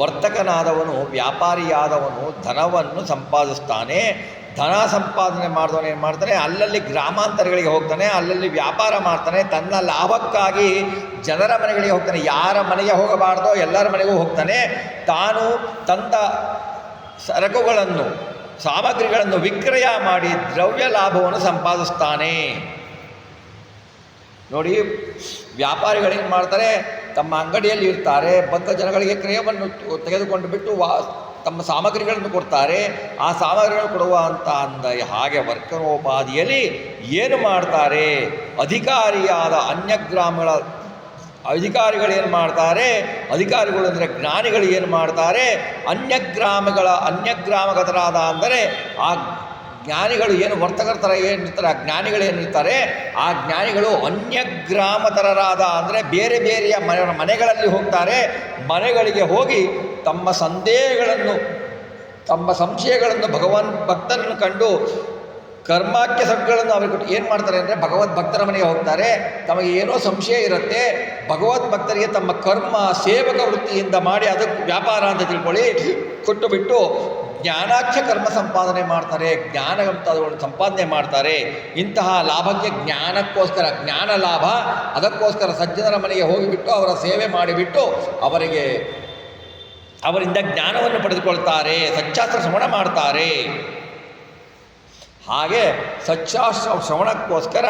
ವರ್ತಕನಾದವನು, ವ್ಯಾಪಾರಿಯಾದವನು ಧನವನ್ನು ಸಂಪಾದಿಸ್ತಾನೆ. ಧನ ಸಂಪಾದನೆ ಮಾಡಿದವನು ಏನು ಮಾಡ್ತಾನೆ, ಅಲ್ಲಲ್ಲಿ ಗ್ರಾಮಾಂತರಗಳಿಗೆ ಹೋಗ್ತಾನೆ, ಅಲ್ಲಲ್ಲಿ ವ್ಯಾಪಾರ ಮಾಡ್ತಾನೆ, ತನ್ನ ಲಾಭಕ್ಕಾಗಿ ಜನರ ಮನೆಗಳಿಗೆ ಹೋಗ್ತಾನೆ. ಯಾರ ಮನೆಗೆ ಹೋಗಬಾರ್ದೋ ಎಲ್ಲರ ಮನೆಗೂ ಹೋಗ್ತಾನೆ. ತಾನು ತಂದ ಸರಕುಗಳನ್ನು, ಸಾಮಗ್ರಿಗಳನ್ನು ವಿಕ್ರಯ ಮಾಡಿ ದ್ರವ್ಯ ಲಾಭವನ್ನು ಸಂಪಾದಿಸ್ತಾನೆ. ನೋಡಿ, ವ್ಯಾಪಾರಿಗಳೇನು ಮಾಡ್ತಾರೆ, ತಮ್ಮ ಅಂಗಡಿಯಲ್ಲಿ ಇರ್ತಾರೆ, ಬಂದ ಜನಗಳಿಗೆ ಕ್ರಯವನ್ನು ತೆಗೆದುಕೊಂಡು ಬಿಟ್ಟು ತಮ್ಮ ಸಾಮಗ್ರಿಗಳನ್ನು ಕೊಡ್ತಾರೆ. ಆ ಸಾಮಗ್ರಿಗಳನ್ನು ಕೊಡುವ ಅಂತ ಹಾಗೆ ವರ್ತನೋಪಾದಿಯಲ್ಲಿ ಏನು ಮಾಡ್ತಾರೆ, ಅಧಿಕಾರಿಯಾದ ಅನ್ಯಗ್ರಾಮಗಳ ಅಧಿಕಾರಿಗಳೇನು ಮಾಡ್ತಾರೆ, ಅಧಿಕಾರಿಗಳು ಅಂದರೆ ಜ್ಞಾನಿಗಳು ಏನು ಮಾಡ್ತಾರೆ, ಅನ್ಯಗ್ರಾಮಗತರಾದ ಅಂದರೆ ಆ ಜ್ಞಾನಿಗಳು ಏನು ವರ್ತಕರ್ತರ ಏನಿರ್ತಾರೆ, ಆ ಜ್ಞಾನಿಗಳೇನಿರ್ತಾರೆ, ಆ ಜ್ಞಾನಿಗಳು ಅನ್ಯಗ್ರಾಮತರರಾದ ಅಂದರೆ ಬೇರೆ ಬೇರೆಯ ಮನೆಗಳಲ್ಲಿ ಹೋಗ್ತಾರೆ. ಮನೆಗಳಿಗೆ ಹೋಗಿ ತಮ್ಮ ಸಂಶಯಗಳನ್ನು ಭಕ್ತರನ್ನು ಕಂಡು ಕರ್ಮಾಖ್ಯ ಸಗ್ಗಳನ್ನು ಅವರಿಗೆ ಕೊಟ್ಟು ಏನು ಮಾಡ್ತಾರೆ ಅಂದರೆ ಭಗವದ್ ಭಕ್ತರ ಮನೆಗೆ ಹೋಗ್ತಾರೆ. ತಮಗೆ ಏನೋ ಸಂಶಯ ಇರುತ್ತೆ, ಭಗವದ್ ಭಕ್ತರಿಗೆ ತಮ್ಮ ಕರ್ಮ ಸೇವಕ ವೃತ್ತಿಯಿಂದ ಮಾಡಿ ಅದಕ್ಕೆ ವ್ಯಾಪಾರ ಅಂತ ತಿಳ್ಕೊಳ್ಳಿ ಕೊಟ್ಟು ಬಿಟ್ಟು ಜ್ಞಾನಾಖ್ಯ ಕರ್ಮ ಸಂಪಾದನೆ ಮಾಡ್ತಾರೆ, ಜ್ಞಾನವಂತವನ್ನು ಸಂಪಾದನೆ ಮಾಡ್ತಾರೆ. ಇಂತಹ ಲಾಭಕ್ಕೆ ಜ್ಞಾನಕ್ಕೋಸ್ಕರ, ಜ್ಞಾನ ಲಾಭ, ಅದಕ್ಕೋಸ್ಕರ ಸಜ್ಜನರ ಮನೆಗೆ ಹೋಗಿಬಿಟ್ಟು ಅವರ ಸೇವೆ ಮಾಡಿಬಿಟ್ಟು ಅವರಿಂದ ಜ್ಞಾನವನ್ನು ಪಡೆದುಕೊಳ್ತಾರೆ, ಸಚ್ಚಾಸ್ತ್ರ ಶ್ರವಣ ಮಾಡ್ತಾರೆ. ಹಾಗೆ ಸಚ್ಚಾಸ್ತ್ರ ಶ್ರವಣಕ್ಕೋಸ್ಕರ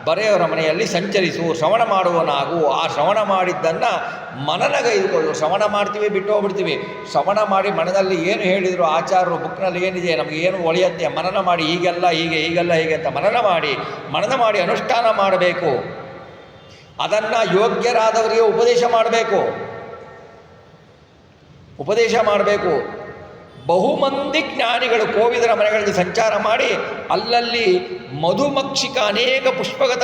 ಬರೆಯವರ ಮನೆಯಲ್ಲಿ ಸಂಚರಿಸು, ಶ್ರವಣ ಮಾಡುವನಾಗು. ಆ ಶ್ರವಣ ಮಾಡಿದ್ದನ್ನು ಮನನಗೈದುಕೊಳ್ಳು. ಶ್ರವಣ ಮಾಡ್ತೀವಿ, ಬಿಟ್ಟು ಹೋಗ್ಬಿಡ್ತೀವಿ. ಶ್ರವಣ ಮಾಡಿ ಮನದಲ್ಲಿ ಏನು ಹೇಳಿದರು ಆಚಾರ್ಯರು, ಬುಕ್ನಲ್ಲಿ ಏನಿದೆ, ನಮಗೆ ಏನು ಒಳೆಯುತ್ತೆ, ಮನನ ಮಾಡಿ ಹೀಗೆಲ್ಲ ಹೀಗೆ ಅಂತ ಮನನ ಮಾಡಿ ಅನುಷ್ಠಾನ ಮಾಡಬೇಕು. ಅದನ್ನು ಯೋಗ್ಯರಾದವರಿಗೆ ಉಪದೇಶ ಮಾಡಬೇಕು. ಬಹುಮಂದಿ ಜ್ಞಾನಿಗಳು ಕೋವಿದರ ಮನೆಗಳಲ್ಲಿ ಸಂಚಾರ ಮಾಡಿ ಅಲ್ಲಲ್ಲಿ ಮಧುಮಕ್ಷಿಕ ಅನೇಕ ಪುಷ್ಪಗತ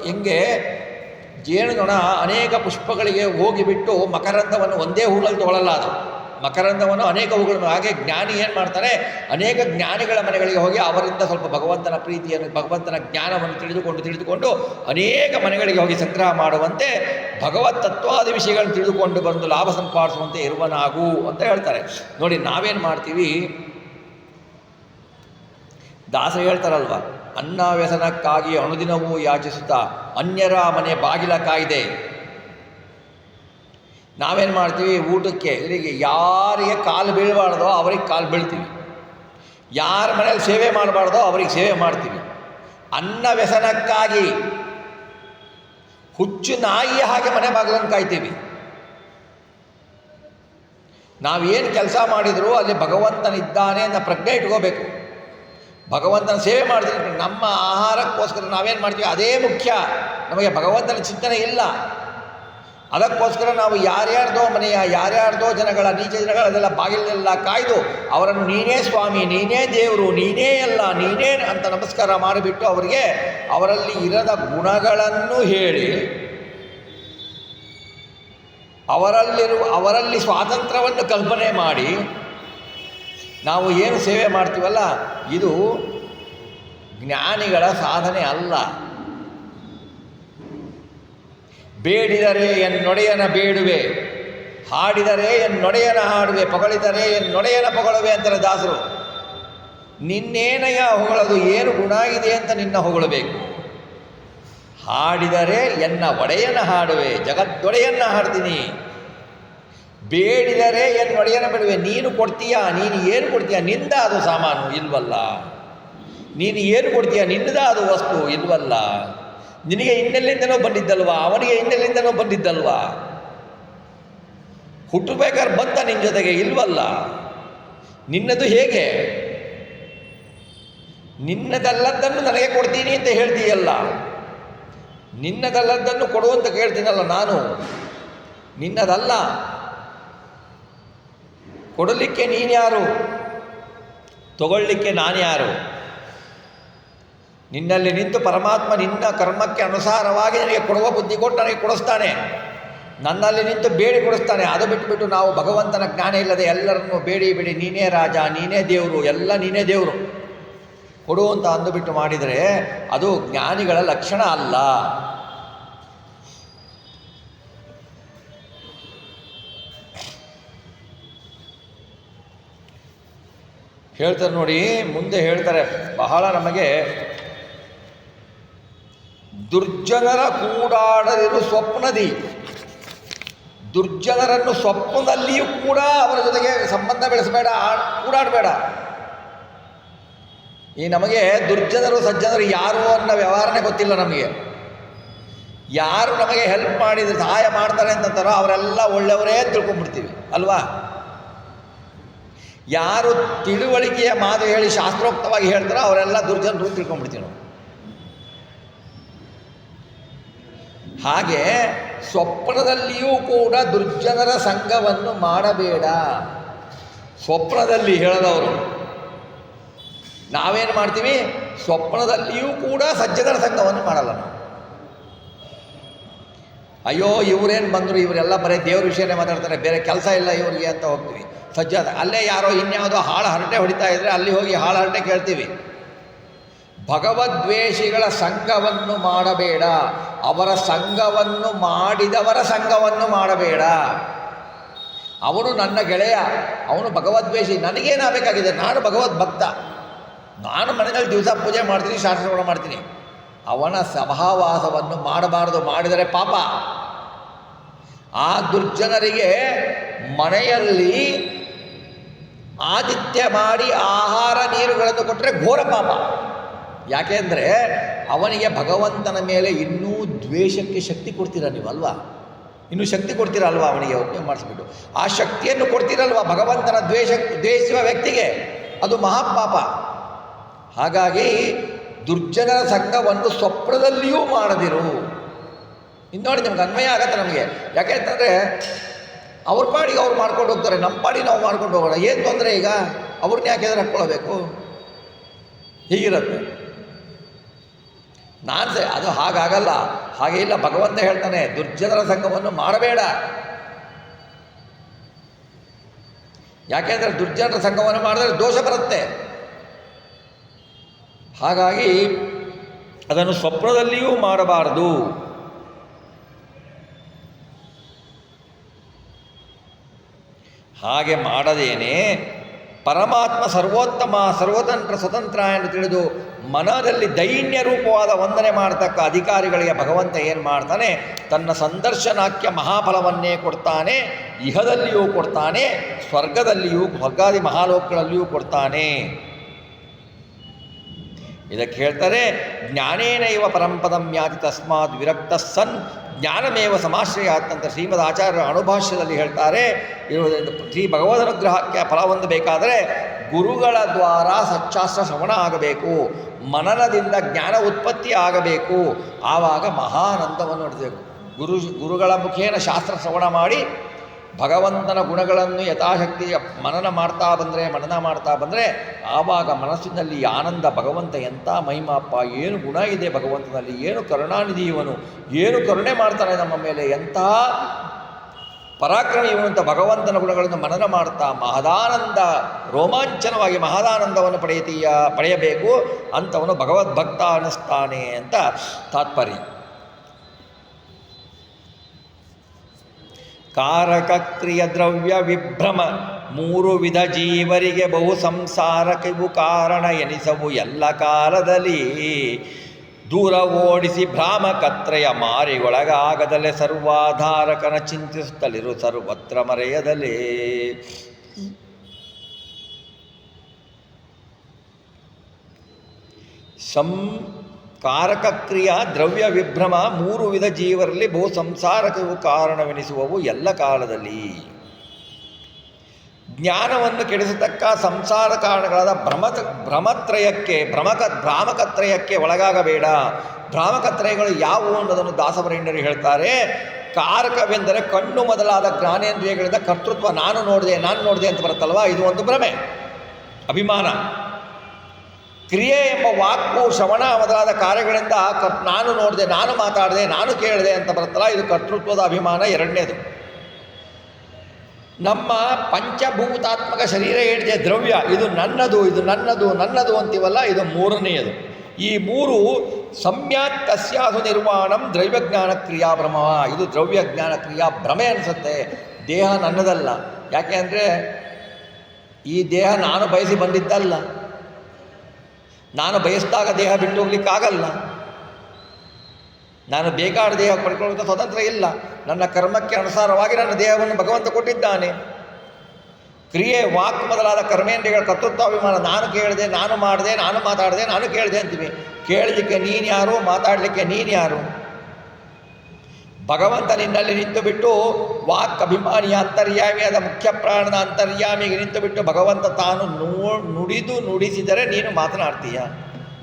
ಹೆಂಗೆ ಜೇನುನೊಣ ಅನೇಕ ಪುಷ್ಪಗಳಿಗೆ ಹೋಗಿಬಿಟ್ಟು ಮಕರಂದವನ್ನು ಒಂದೇ ಹೂಗಳಲ್ಲಿ ತೊಗೊಳ್ಳಲ್ಲ, ಅದು ಮಕರಂದವನ್ನು ಅನೇಕ ಹೂಗಳು. ಹಾಗೆ ಜ್ಞಾನಿ ಏನು ಮಾಡ್ತಾನೆ, ಅನೇಕ ಜ್ಞಾನಿಗಳ ಮನೆಗಳಿಗೆ ಹೋಗಿ ಅವರಿಂದ ಸ್ವಲ್ಪ ಭಗವಂತನ ಪ್ರೀತಿಯನ್ನು, ಭಗವಂತನ ಜ್ಞಾನವನ್ನು ತಿಳಿದುಕೊಂಡು ಅನೇಕ ಮನೆಗಳಿಗೆ ಹೋಗಿ ಸಂಗ್ರಹ ಮಾಡುವಂತೆ ಭಗವತ್ ತತ್ವಾದಿ ವಿಷಯಗಳನ್ನು ತಿಳಿದುಕೊಂಡು ಬಂದು ಲಾಭ ಸಂಪಾದಿಸುವಂತೆ ಇರುವನಾಗು ಅಂತ ಹೇಳ್ತಾರೆ. ನೋಡಿ, ನಾವೇನು ಮಾಡ್ತೀವಿ, ದಾಸರು ಹೇಳ್ತಾರಲ್ವ, ಅನ್ನ ವ್ಯಸನಕ್ಕಾಗಿ ಅನುದಿನವೂ ಯಾಚಿಸುತ್ತಾ ಅನ್ಯರ ಮನೆ ಬಾಗಿಲ ಕಾಯ್ದೆ. ನಾವೇನು ಮಾಡ್ತೀವಿ, ಊಟಕ್ಕೆ ಇವರಿಗೆ ಯಾರಿಗೆ ಕಾಲು ಬೀಳಬಾರ್ದೋ ಅವ್ರಿಗೆ ಕಾಲು ಬೀಳ್ತೀವಿ, ಯಾರ ಮನೇಲಿ ಸೇವೆ ಮಾಡಬಾರ್ದೋ ಅವ್ರಿಗೆ ಸೇವೆ ಮಾಡ್ತೀವಿ. ಅನ್ನ ವ್ಯಸನಕ್ಕಾಗಿ ಹುಚ್ಚು ನಾಯಿಯ ಹಾಗೆ ಮನೆ ಬಾಗಿಲನ್ನು ಕಾಯ್ತೀವಿ. ನಾವೇನು ಕೆಲಸ ಮಾಡಿದರೂ ಅಲ್ಲಿ ಭಗವಂತನಿದ್ದಾನೆ ಅನ್ನೋ ಪ್ರಜ್ಞೆ ಇಟ್ಕೋಬೇಕು. ಭಗವಂತನ ಸೇವೆ ಮಾಡಿದ್ರೆ ನಮ್ಮ ಆಹಾರಕ್ಕೋಸ್ಕರ ನಾವೇನು ಮಾಡ್ತೀವಿ ಅದೇ ಮುಖ್ಯ, ನಮಗೆ ಭಗವಂತನ ಚಿಂತನೆ ಇಲ್ಲ. ಅದಕ್ಕೋಸ್ಕರ ನಾವು ಯಾರ್ಯಾರ್ದೋ ಮನೆಯ ಯಾರ್ಯಾರ್ದೋ ಜನಗಳ ನೀಚ ಜನಗಳನ್ನೆಲ್ಲ ಬಾಗಿಲೆಲ್ಲ ಕಾಯ್ದು ಅವರನ್ನು ನೀನೇ ಸ್ವಾಮಿ, ನೀನೇ ದೇವರು, ನೀನೇ ಎಲ್ಲ, ನೀನೇ ಅಂತ ನಮಸ್ಕಾರ ಮಾಡಿಬಿಟ್ಟು ಅವರಲ್ಲಿ ಇರದ ಗುಣಗಳನ್ನು ಹೇಳಿ ಅವರಲ್ಲಿ ಸ್ವಾತಂತ್ರ್ಯವನ್ನು ಕಲ್ಪನೆ ಮಾಡಿ ನಾವು ಏನು ಸೇವೆ ಮಾಡ್ತೀವಲ್ಲ, ಇದು ಜ್ಞಾನಿಗಳ ಸಾಧನೆ ಅಲ್ಲ. ಬೇಡಿದರೆ ಎನ್ನೊಡೆಯನ ಬೇಡುವೆ, ಹಾಡಿದರೆ ಎನ್ನೊಡೆಯನ ಹಾಡುವೆ, ಹೊಗಳಿದರೆ ಎನ್ನೊಡೆಯನ ಹೊಗಳುವೆ ಅಂತಾರೆ ದಾಸರು. ನಿನ್ನೇನಯ್ಯ ಹೊಗಳದು, ಏನು ಗುಣ ಇದೆ ಅಂತ ನಿನ್ನ ಹೊಗಳಬೇಕು. ಹಾಡಿದರೆ ಎನ್ನ ಒಡೆಯನ ಹಾಡುವೆ, ಜಗದ್ದೊಡೆಯನ್ನ ಹಾಡ್ತೀನಿ. ಬೇಡಿದರೆ ಒಡೆಯನ ಬೇಡುವೆ. ನೀನು ಕೊಡ್ತೀಯಾ? ನೀನು ಏನು ಕೊಡ್ತೀಯ? ನಿಂದ ಅದು ಸಾಮಾನು ಇಲ್ವಲ್ಲ. ನೀನು ಏನು ಕೊಡ್ತೀಯ? ನಿನ್ನದ ಅದು ವಸ್ತು ಇಲ್ವಲ್ಲ. ನಿನಗೆ ಇನ್ನೆಲ್ಲಿಂದನೋ ಬಂದಿದ್ದಲ್ವಾ, ಅವನಿಗೆ ಇನ್ನೆಲ್ಲಿಂದನೋ ಬಂದಿದ್ದಲ್ವಾ. ಹುಟ್ಟಬೇಕಾದ್ರೆ ಬಂತ ನಿನ್ನ ಜೊತೆಗೆ ಇಲ್ವಲ್ಲ. ನಿನ್ನದು ಹೇಗೆ? ನಿನ್ನದಲ್ಲದ್ದನ್ನು ನನಗೆ ಕೊಡ್ತೀನಿ ಅಂತ ಹೇಳ್ತೀಯಲ್ಲ. ನಿನ್ನದಲ್ಲದ್ದನ್ನು ಕೊಡುವಂತ ಕೇಳ್ತೀನಲ್ಲ ನಾನು. ನಿನ್ನದಲ್ಲ. ಕೊಡಲಿಕ್ಕೆ ನೀನ್ಯಾರು? ತಗೊಳ್ಳಿಕ್ಕೆ ನಾನ್ಯಾರು? ನಿನ್ನಲ್ಲಿ ನಿಂತು ಪರಮಾತ್ಮ ನಿನ್ನ ಕರ್ಮಕ್ಕೆ ಅನುಸಾರವಾಗಿ ನನಗೆ ಕೊಡುವ ಬುದ್ಧಿ ಕೊಟ್ಟು ನನಗೆ ಕೊಡಿಸ್ತಾನೆ. ನನ್ನಲ್ಲಿ ನಿಂತು ಬೇಡಿ ಕೊಡಿಸ್ತಾನೆ. ಅದು ಬಿಟ್ಟುಬಿಟ್ಟು ನಾವು ಭಗವಂತನ ಜ್ಞಾನ ಇಲ್ಲದೆ ಎಲ್ಲರನ್ನು ಬೇಡಿ ಬೇಡಿ ನೀನೇ ರಾಜ, ನೀನೇ ದೇವರು, ಎಲ್ಲ ನೀನೇ ದೇವರು ಕೊಡು ಅಂತ ಅಂದುಬಿಟ್ಟು ಮಾಡಿದರೆ ಅದು ಜ್ಞಾನಿಗಳ ಲಕ್ಷಣ ಅಲ್ಲ. ಹೇಳ್ತಾರೆ ನೋಡಿ, ಮುಂದೆ ಹೇಳ್ತಾರೆ ಬಹಳ ನಮಗೆ. ದುರ್ಜನರ ಕೂಡಾಡದಿರು ಸ್ವಪ್ನದಿ. ದುರ್ಜನರನ್ನು ಸ್ವಪ್ನದಲ್ಲಿಯೂ ಕೂಡ ಅವರ ಜೊತೆಗೆ ಸಂಬಂಧ ಬೆಳೆಸಬೇಡ, ಕೂಡಾಡಬೇಡ. ಈ ನಮಗೆ ದುರ್ಜನರು ಸಜ್ಜನರು ಯಾರು ಅನ್ನೋ ವ್ಯವಹಾರನೇ ಗೊತ್ತಿಲ್ಲ ನಮಗೆ. ಯಾರು ನಮಗೆ ಹೆಲ್ಪ್ ಮಾಡಿದ್ರೆ ಸಹಾಯ ಮಾಡ್ತಾರೆ ಅಂತಂತಾರೋ ಅವರೆಲ್ಲ ಒಳ್ಳೆಯವರೇ ತಿಳ್ಕೊಂಡ್ಬಿಡ್ತೀವಿ ಅಲ್ವಾ. ಯಾರು ತಿಳುವಳಿಕೆಯ ಮಾತು ಹೇಳಿ ಶಾಸ್ತ್ರೋಕ್ತವಾಗಿ ಹೇಳ್ತಾರೋ ಅವರೆಲ್ಲ ದುರ್ಜನರು ತಿಳ್ಕೊಂಡ್ಬಿಡ್ತೀವಿ ನಾವು. ಹಾಗೆ ಸ್ವಪ್ನದಲ್ಲಿಯೂ ಕೂಡ ದುರ್ಜನರ ಸಂಘವನ್ನು ಮಾಡಬೇಡ. ಸ್ವಪ್ನದಲ್ಲಿ ಹೇಳದವರು ನಾವೇನು ಮಾಡ್ತೀವಿ? ಸ್ವಪ್ನದಲ್ಲಿಯೂ ಕೂಡ ಸಜ್ಜನರ ಸಂಘವನ್ನು ಮಾಡಲ್ಲ ನಾವು. ಅಯ್ಯೋ ಇವರೇನು ಬಂದರು, ಇವರೆಲ್ಲ ಬರೀ ದೇವ್ರ ವಿಷಯನೇ ಮಾತಾಡ್ತಾರೆ, ಬೇರೆ ಕೆಲಸ ಇಲ್ಲ ಇವರಿಗೆ ಅಂತ ಹೋಗ್ತೀವಿ. ಅಲ್ಲೇ ಯಾರೋ ಇನ್ಯಾವುದೋ ಹಾಳು ಹರಟೆ ಹೊಡಿತಾ ಇದ್ದರೆ ಅಲ್ಲಿ ಹೋಗಿ ಹಾಳು ಹರಟೆ ಕೇಳ್ತೀವಿ. ಭಗವದ್ವೇಷಿಗಳ ಸಂಘವನ್ನು ಮಾಡಬೇಡ. ಅವರ ಸಂಘವನ್ನು ಮಾಡಿದವರ ಸಂಘವನ್ನು ಮಾಡಬೇಡ. ಅವನು ನನ್ನ ಗೆಳೆಯ, ಅವನು ಭಗವದ್ವೇಷಿ, ನನಗೇನಾಗಬೇಕಾಗಿದೆ? ನಾನು ಭಗವದ್ ಭಕ್ತ, ನಾನು ಮನೆಯಲ್ಲಿ ದಿವಸ ಪೂಜೆ ಮಾಡ್ತೀನಿ, ಶಾಸ್ತ್ರಗಳು ಮಾಡ್ತೀನಿ. ಅವನ ಸಹವಾಸವನ್ನು ಮಾಡಬಾರದು. ಮಾಡಿದರೆ ಪಾಪ. ಆ ದುರ್ಜನರಿಗೆ ಮನೆಯಲ್ಲಿ ಆತಿಥ್ಯ ಮಾಡಿ ಆಹಾರ ನೀರುಗಳನ್ನು ಕೊಟ್ಟರೆ ಘೋರ ಪಾಪ. ಯಾಕೆಂದರೆ ಅವನಿಗೆ ಭಗವಂತನ ಮೇಲೆ ಇನ್ನೂ ದ್ವೇಷಕ್ಕೆ ಶಕ್ತಿ ಕೊಡ್ತೀರ ನೀವಲ್ವಾ? ಇನ್ನೂ ಶಕ್ತಿ ಕೊಡ್ತೀರಲ್ವ ಅವನಿಗೆ ಒಪ್ಪೆ ಮಾಡಿಸ್ಬಿಟ್ಟು? ಆ ಶಕ್ತಿಯನ್ನು ಕೊಡ್ತೀರಲ್ವ ಭಗವಂತನ ದ್ವೇಷಿಸುವ ವ್ಯಕ್ತಿಗೆ? ಅದು ಮಹಾಪಾಪ. ಹಾಗಾಗಿ ದುರ್ಜನರ ಸಂಘವನ್ನು ಸ್ವಪ್ನದಲ್ಲಿಯೂ ಮಾಡದಿರು. ಇನ್ನು ನೋಡಿ ನಿಮ್ಗೆ ಅನ್ವಯ ಆಗತ್ತೆ ನಮಗೆ. ಯಾಕೆಂತಂದರೆ ಅವ್ರ ಪಾಡಿಗೆ ಅವ್ರು ಮಾಡ್ಕೊಂಡು ಹೋಗ್ತಾರೆ, ನಮ್ಮ ಪಾಡಿ ನಾವು ಮಾಡ್ಕೊಂಡು ಹೋಗೋಣ. ಏನು ತೊಂದರೆ ಈಗ? ಅವ್ರನ್ನ ಯಾಕೆ ಎದುರು ಹಾಕ್ಕೊಳ್ಬೇಕು? ಹೀಗಿರುತ್ತೆ. ಅದು ಹಾಗಾಗಲ್ಲ, ಹಾಗೆ ಇಲ್ಲ. ಭಗವಂತ ಹೇಳ್ತಾನೆ ದುರ್ಜನರ ಸಂಘವನ್ನು ಮಾಡಬೇಡ. ಯಾಕೆಂದರೆ ದುರ್ಜನರ ಸಂಘವನ್ನು ಮಾಡಿದ್ರೆ ದೋಷ ಬರುತ್ತೆ. ಹಾಗಾಗಿ ಅದನ್ನು ಸ್ವಪ್ನದಲ್ಲಿಯೂ ಮಾಡಬಾರದು. ಹಾಗೆ ಮಾಡದೇನೆ ಪರಮಾತ್ಮ ಸರ್ವೋತ್ತಮ ಸರ್ವತಂತ್ರ ಸ್ವತಂತ್ರ ಎಂದು ತಿಳಿದು ಮನದಲ್ಲಿ ದೈನ್ಯ ರೂಪವಾದ ವಂದನೆ ಮಾಡತಕ್ಕ ಅಧಿಕಾರಿಗಳಿಗೆ ಭಗವಂತ ಏನು ಮಾಡ್ತಾನೆ? ತನ್ನ ಸಂದರ್ಶನಾಖ್ಯ ಮಹಾಫಲವನ್ನೇ ಕೊಡ್ತಾನೆ. ಇಹದಲ್ಲಿಯೂ ಕೊಡ್ತಾನೆ, ಸ್ವರ್ಗದಲ್ಲಿಯೂ, ಸ್ವರ್ಗಾದಿ ಮಹಾಲೋಕಗಳಲ್ಲಿಯೂ ಕೊಡ್ತಾನೆ. ಇದಕ್ಕೆ ಹೇಳ್ತಾರೆ ಜ್ಞಾನೇನ ಇವ ಪರಂಪದಂ ಯಾತಿ ತಸ್ಮಾತ್ ವಿರಕ್ತ ಸನ್ ಜ್ಞಾನಮೇವ ಸಮಾಶ್ರಯಾತ್ ಅಂತ ಶ್ರೀಮದ್ ಆಚಾರ್ಯರ ಅಣುಭಾಷ್ಯದಲ್ಲಿ ಹೇಳ್ತಾರೆ. ಇರುವುದರಿಂದ ಶ್ರೀ ಭಗವದನುಗ್ರಹಕ್ಕೆ ಫಲ ಹೊಂದಬೇಕಾದರೆ ಗುರುಗಳ ದ್ವಾರ ಸಚ್ಚಾಸ್ತ್ರ ಶ್ರವಣ ಆಗಬೇಕು, ಮನನದಿಂದ ಜ್ಞಾನ ಉತ್ಪತ್ತಿ ಆಗಬೇಕು. ಆವಾಗ ಮಹಾನಂದವನ್ನು ನೋಡಬೇಕು. ಗುರುಗಳ ಮುಖೇನ ಶಾಸ್ತ್ರ ಶ್ರವಣ ಮಾಡಿ ಭಗವಂತನ ಗುಣಗಳನ್ನು ಯಥಾಶಕ್ತಿ ಮನನ ಮಾಡ್ತಾ ಬಂದರೆ ಆವಾಗ ಮನಸ್ಸಿನಲ್ಲಿ ಆನಂದ. ಭಗವಂತ ಎಂಥ ಮಹಿಮಪ್ಪ, ಏನು ಗುಣ ಇದೆ ಭಗವಂತನಲ್ಲಿ, ಏನು ಕರುಣಾನಿಧಿ ಇವನು, ಏನು ಕರುಣೆ ಮಾಡ್ತಾನೆ ನಮ್ಮ ಮೇಲೆ, ಎಂಥ ಪರಾಕ್ರಮ ಇವನು ಅಂತ ಭಗವಂತನ ಗುಣಗಳನ್ನು ಮನನ ಮಾಡ್ತಾ ಮಹದಾನಂದ, ರೋಮಾಂಚನವಾಗಿ ಮಹದಾನಂದವನ್ನು ಪಡೆಯಬೇಕು ಅಂಥವನು ಭಗವದ್ಭಕ್ತ ಅನ್ನಿಸ್ತಾನೆ ಅಂತ ತಾತ್ಪರ್ಯ. ಕಾರಕ ಕ್ರಿಯ ದ್ರವ್ಯ ವಿಭ್ರಮ ಮೂರು ವಿಧ ಜೀವರಿಗೆ ಬಹು ಸಂಸಾರಕ್ಕಿವು ಕಾರಣ ಎನಿಸವು ಎಲ್ಲ ಕಾಲದಲ್ಲಿ. ದೂರ ಓಡಿಸಿ ಭ್ರಾಮಕತ್ರಯ ಮಾರಿಗೊಳಗಾಗದಲೆ ಸರ್ವಾಧಾರಕನ ಚಿಂತಿಸುತ್ತಲಿರು ಸರ್ವತ್ರ ಮರೆಯದಲೇ. ಕಾರಕ ಕ್ರಿಯಾ ದ್ರವ್ಯ ವಿಭ್ರಮ ಮೂರು ವಿಧ ಜೀವರಲ್ಲಿ ಬಹು ಸಂಸಾರಕ್ಕೂ ಕಾರಣವೆನಿಸುವವು ಎಲ್ಲ ಕಾಲದಲ್ಲಿ. ಜ್ಞಾನವನ್ನು ಕೆಡಿಸತಕ್ಕ ಸಂಸಾರ ಕಾರಣಗಳಾದ ಭ್ರಾಮಕತ್ರಯಕ್ಕೆ ಒಳಗಾಗಬೇಡ. ಭ್ರಾಮಕತ್ರಯಗಳು ಯಾವುವು ಅನ್ನೋದನ್ನು ದಾಸವರೇಣ್ಯರು ಹೇಳ್ತಾರೆ. ಕಾರಕವೆಂದರೆ ಕಣ್ಣು ಮೊದಲಾದ ಜ್ಞಾನೇಂದ್ರಿಯಗಳಿಂದ ಕರ್ತೃತ್ವ, ನಾನು ನೋಡಿದೆ ಅಂತ ಬರುತ್ತಲ್ವ, ಇದು ಒಂದು ಭ್ರಮೆ, ಅಭಿಮಾನ. ಕ್ರಿಯೆ ಎಂಬ ವಾಕು ಶ್ರವಣ ಮೊದಲಾದ ಕಾರ್ಯಗಳಿಂದ ನಾನು ನೋಡಿದೆ, ನಾನು ಮಾತಾಡಿದೆ, ನಾನು ಕೇಳಿದೆ ಅಂತ ಬರುತ್ತಲ್ಲ, ಇದು ಕರ್ತೃತ್ವದ ಅಭಿಮಾನ ಎರಡನೇದು. ನಮ್ಮ ಪಂಚಭೂತಾತ್ಮಕ ಶರೀರ ಏನಿದೆ ದ್ರವ್ಯ, ಇದು ನನ್ನದು ಅಂತೀವಲ್ಲ, ಇದು ಮೂರನೆಯದು. ಈ ಮೂರು ಸಮ್ಯಾತ್ ತಸ್ಯಾಸು ನಿರ್ವಾಣಂ ದ್ರವ್ಯಜ್ಞಾನ ಕ್ರಿಯಾ ಭ್ರಮ. ಇದು ದ್ರವ್ಯಜ್ಞಾನ ಕ್ರಿಯಾ ಭ್ರಮೆ ಅನಿಸುತ್ತೆ. ದೇಹ ನನ್ನದಲ್ಲ. ಯಾಕೆ ಅಂದರೆ ಈ ದೇಹ ನಾನು ಬಯಸಿ ಬಂದಿದ್ದಲ್ಲ. ನಾನು ಬಯಸಿದಾಗ ದೇಹ ಬಿಟ್ಟು ಹೋಗ್ಲಿಕ್ಕಾಗಲ್ಲ. ನಾನು ಬೇಕಾದ ದೇಹ ಪಡ್ಕೊಳ್ಳುವಂಥ ಸ್ವತಂತ್ರ ಇಲ್ಲ. ನನ್ನ ಕರ್ಮಕ್ಕೆ ಅನುಸಾರವಾಗಿ ನನ್ನ ದೇಹವನ್ನು ಭಗವಂತ ಕೊಟ್ಟಿದ್ದಾನೆ. ಕ್ರಿಯೆ ವಾಕ್ ಮೊದಲಾದ ಕರ್ಮೇಂದ್ರಿಯಗಳ ಕರ್ತೃತ್ವಾಭಿಮಾನ, ನಾನು ಕೇಳಿದೆ, ನಾನು ಮಾಡಿದೆ, ನಾನು ಮಾತಾಡಿದೆ, ನಾನು ಕೇಳಿದೆ ಅಂತೀವಿ. ಕೇಳಲಿಕ್ಕೆ ನೀನು ಯಾರು, ಮಾತಾಡಲಿಕ್ಕೆ ನೀನು ಯಾರು? ಭಗವಂತ ನಿನ್ನಲ್ಲಿ ನಿಂತು ಬಿಟ್ಟು ವಾಕ್ ಅಭಿಮಾನಿಯ ಅಂತರ್ಯಾಮಿಯಾದ ಮುಖ್ಯ ಪ್ರಾಣದ ಅಂತರ್ಯಾಮಿಗೆ ನಿಂತು ಬಿಟ್ಟು ಭಗವಂತ ತಾನು ನುಡಿಸಿದರೆ ನೀನು ಮಾತನಾಡ್ತೀಯ,